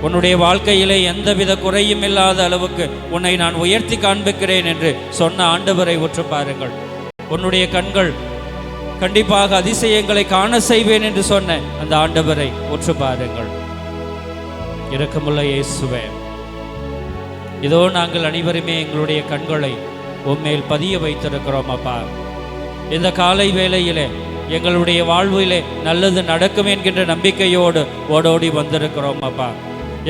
உன்னுடைய வாழ்க்கையிலே எந்தவித குறையும் இல்லாத அளவுக்கு உன்னை நான் உயர்த்தி காண்பிக்கிறேன் என்று சொன்ன ஆண்டவரை உற்று பாருங்கள். உன்னுடைய கண்கள் கண்டிப்பாக அதிசயங்களை காண செய்வேன் என்று சொன்ன அந்த ஆண்டவரை உற்று பாருங்கள். இரக்கமுள்ள இயேசுவே, இதோ நாங்கள் அனைவருமே எங்களுடைய கண்களை உம்மேல் பதிய வைத்திருக்கிறோம் அப்பா. இந்த காலை வேளையிலே எங்களுடைய வாழ்விலே நல்லது நடக்கும் என்கின்ற நம்பிக்கையோடு ஓடோடி வந்திருக்கிறோம் அப்பா.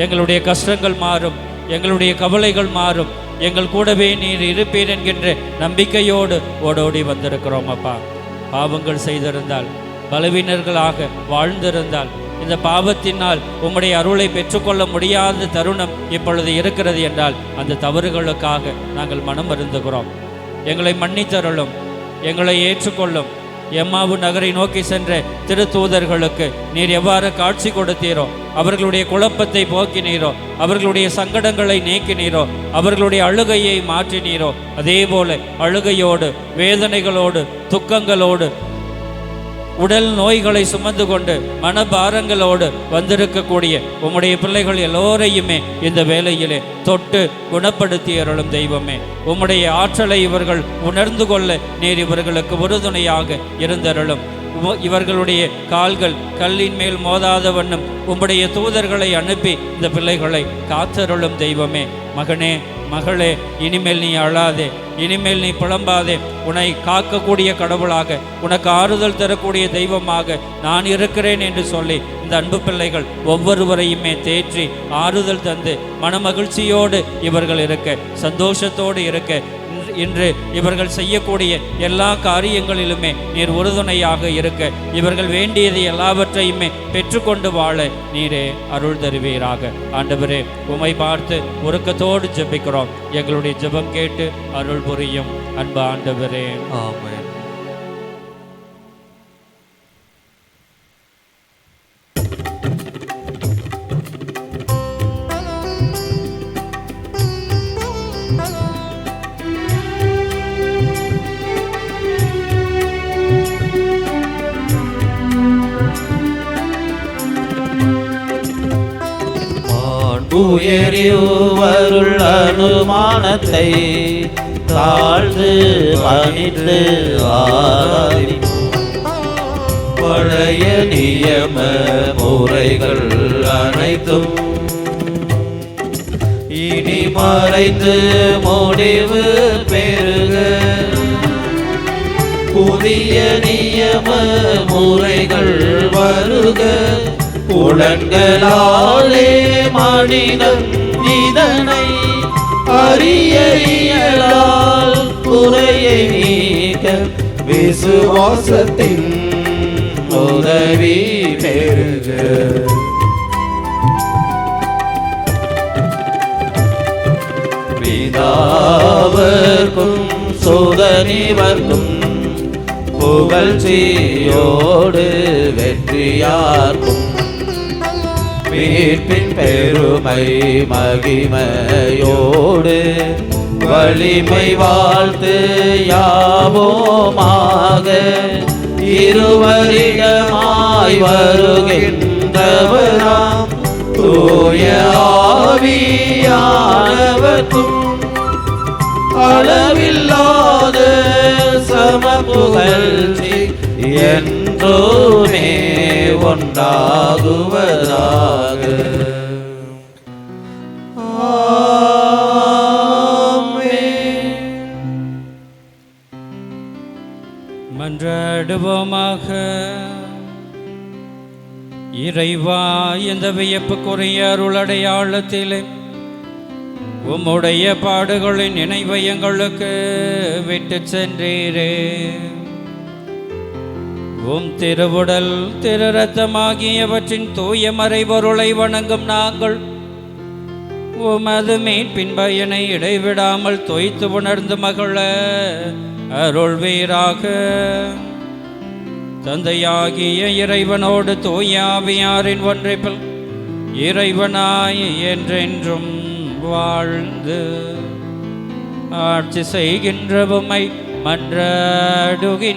எங்களுடைய கஷ்டங்கள் மாறும், எங்களுடைய கவலைகள் மாறும், எங்கள் கூடவே நீர் இருப்பீர் என்கின்ற நம்பிக்கையோடு ஓடோடி வந்திருக்கிறோம் அப்பா. பாவங்கள் செய்திருந்தால், பலவீனர்களாக வாழ்ந்திருந்தால், இந்த பாவத்தினால் உம்முடைய அருளை பெற்றுக்கொள்ள முடியாத தருணம் இப்பொழுது இருக்கிறது என்றால் அந்த தவறுகளுக்காக நாங்கள் மனம் வருந்துகிறோம். எங்களை மன்னித்தருளும், எங்களை ஏற்றுக்கொள்ளும். எம்மாவு நகரை நோக்கி சென்ற திருத்தூதர்களுக்கு நீர் எவ்வாறு காட்சி கொடுத்தீரோ, அவர்களுடைய குழப்பத்தை போக்கினீரோ, அவர்களுடைய சங்கடங்களை நீக்கினீரோ, அவர்களுடைய அழுகையை மாற்றினீரோ, அதே போல அழுகையோடு, வேதனைகளோடு, துக்கங்களோடு, உடல் நோய்களை சுமந்து கொண்டு மனபாரங்களோடு வந்திருக்கக்கூடிய உம்முடைய பிள்ளைகள் எல்லோரையுமே இந்த வேளையிலே தொட்டு குணப்படுத்தி அருளும் தெய்வமே. உம்முடைய ஆற்றலை இவர்கள் உணர்ந்து கொள்ள நீர் இவர்களுக்கு உறுதுணையாக இருந்தருளும். இவர்களுடைய கால்கள் கல்லின் மேல் மோதாத வண்ணம் உம்முடைய தூதர்களை அனுப்பி இந்த பிள்ளைகளை காத்தருளும் தெய்வமே. மகனே, மகளே, இனிமேல் நீ அழாதே, இனிமேல் நீ புலம்பாதே. உன்னை காக்கக்கூடிய கடவுளாக, உனக்கு ஆறுதல் தரக்கூடிய தெய்வமாக நான் இருக்கிறேன் என்று சொல்லி இந்த அன்பு பிள்ளைகள் ஒவ்வொருவரையுமே தேற்றி ஆறுதல் தந்து மனமகிழ்ச்சியோடு இவர்கள் இருக்க, சந்தோஷத்தோடு இருக்க, இன்று இவர்கள் செய்யக்கூடிய எல்லா காரியங்களிலுமே நீர் உறுதுணையாக இருக்க, இவர்கள் வேண்டியது எல்லாவற்றையுமே பெற்றுக்கொண்டு வாழ நீரே அருள் தருவீராக. ஆண்டவரே, உம்மை பார்த்து உருக்கத்தோடு ஜெபிக்கிறோம். எங்களுடைய ஜெபம் கேட்டு அருள் புரியும் அன்பு ஆண்டவரே. ஆமென். உயரிவருள் அனுமானத்தை தாழ்ந்து பணித்து ஆராதி பழைய நியம முறைகள் அனைத்தும் இனி மறைத்து முடிவு பெறுக. புதிய நியம முறைகள் வருக. புலன்களாலே மனிதன் இதனை அறிய இயலால். குறையை நீக்க விசுவாசத்தின் உதவி பெறுக. பிதாவர்க்கும் சுதனிவர்க்கும் புகழ்ச்சியோடு வெற்றியார்க்கும் மீட்பின் பெருமை மகிமையோடு வலிமை வாழ்த்து யாவோமாக. இருவரிடமாய் வருகின்றவராம் தூய ஆவியானவர்க்கும் அளவில்லாத சமபுகழ்ச்சி என்றுமே உண்டாகுவதாக. மன்றாடுவோமாக. இறைவா, இந்த வியப்புக்குரிய அருளடையாளத்திலே உம்முடைய பாடுகளின் நினைவை எங்களுக்கு விட்டு சென்றீரே. உம் திருவுடல் திரு ரத்தமாகியவற்றின் தூய மறைபொருளை வணங்கும் நாங்கள் உமது மீட்பின் பயனை இடைவிடாமல் தோய்த்து உணர்ந்து மகள அருள்வீராக. தந்தையாகிய இறைவனோடு தூய ஆவியாரின் ஒன்றிப்பில் இறைவனாய் என்றென்றும் வாழ்ந்து ஆட்சி செய்கின்ற உம்மை மன்றாடுகின்றோம்.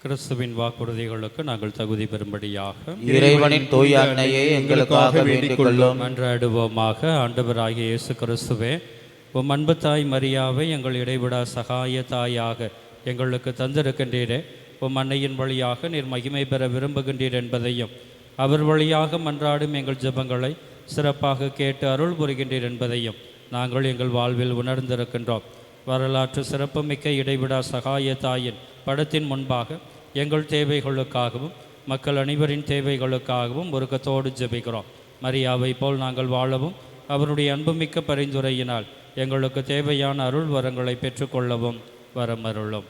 கிறிஸ்துவின் வாக்குறுதிகளுக்கு நாங்கள் தகுதி பெறும்படியாக இறைவனின் தூய அன்னையை எங்களுக்காக வேண்டிக் கொள்ளும். மன்றாடுவோமாக. ஆண்டவராகிய இயேசு கிறிஸ்துவே, உம் அன்பு தாய் மரியாவை எங்கள் இடைவிடா சகாய தாயாக எங்களுக்கு தந்திருக்கின்றீரே. உம் அன்னையின் வழியாக நீர் மகிமை பெற விரும்புகின்றீர் என்பதையும் அவர் வழியாக மன்றாடும் எங்கள் ஜெபங்களை சிறப்பாக கேட்டு அருள் புரிகின்றீர் என்பதையும் நாங்கள் எங்கள் வாழ்வில் உணர்ந்திருக்கின்றோம். வரலாற்று சிறப்புமிக்க இடைவிடா சகாய தாயின் படத்தின் முன்பாக எங்கள் தேவைகளுக்காகவும் மக்கள் அனைவரின் தேவைகளுக்காகவும் ஒருக்கத்தோடு ஜெபிக்கிறோம். மரியாவை போல் நாங்கள் வாழவும் அவருடைய அன்புமிக்க பரிந்துரையினால் எங்களுக்கு தேவையான அருள் வரங்களை பெற்றுக்கொள்ளவும் வரமருளும்.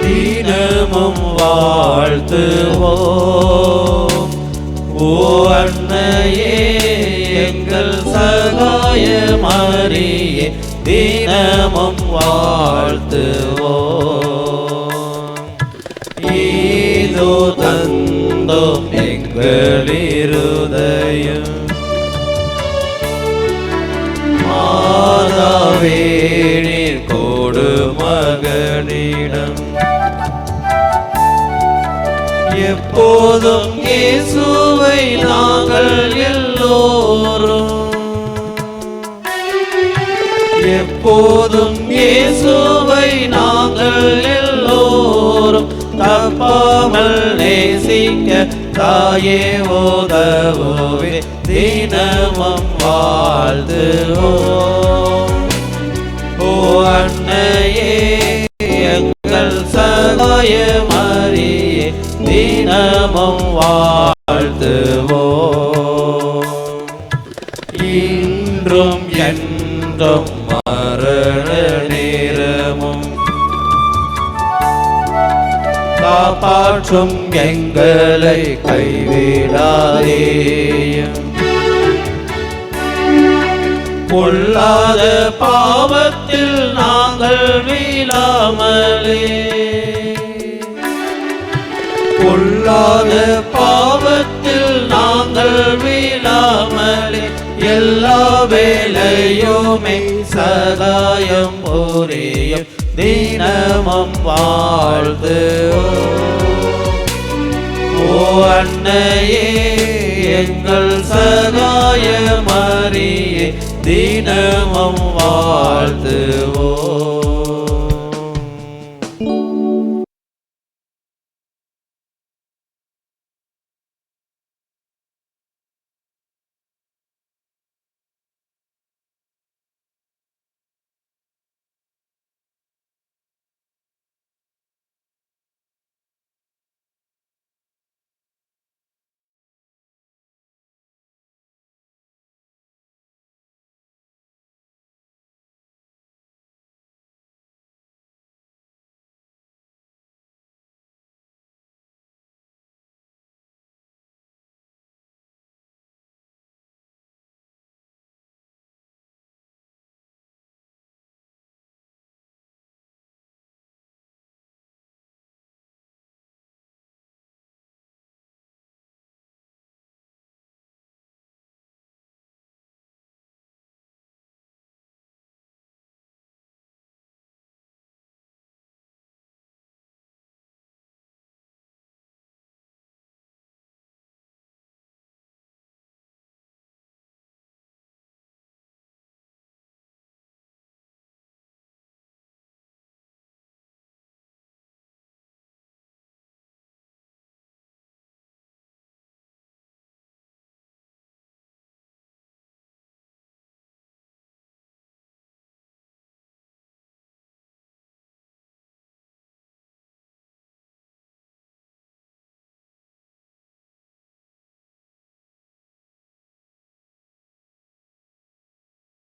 தினமும் வாழ்த்துவோம் ஓ அன்னையே எங்கள் சகாய மரியே. தினமும் வாழ்த்துவோம். இதோ தந்தோம் எங்கள் இருதயம் மாதாவே நீர் கோடு மகனிடம் எப்போதும் இயேசுவை நாங்கள் எல்லோரும் எப்போதும் இயேசுவை நாங்கள் எல்லோரும் தப்பாமல் நேசிக்க தாயே உதவுவே தினமும் வாழ்த்துவோம். ஓ அன்னையே எங்கள் சகாய மரியே தினமும் வாழ்த்துவோம். இன்றும் என்றும் மரண நேரமும் காப்பாற்றும் எங்களை கைவிடாதேயும். பொல்லாத பாவத்தில் நாங்கள் வீழாமலே பொல்லாத பாவத்தில் நாங்கள் வீழாமலே எல்லா வேளையுமே சகாயம் புரியும் தினமும் வாழ்த்துவோம். ஓ அன்னையே எங்கள் சகாய மரியே தினமும் வாழ்த்துவோம்.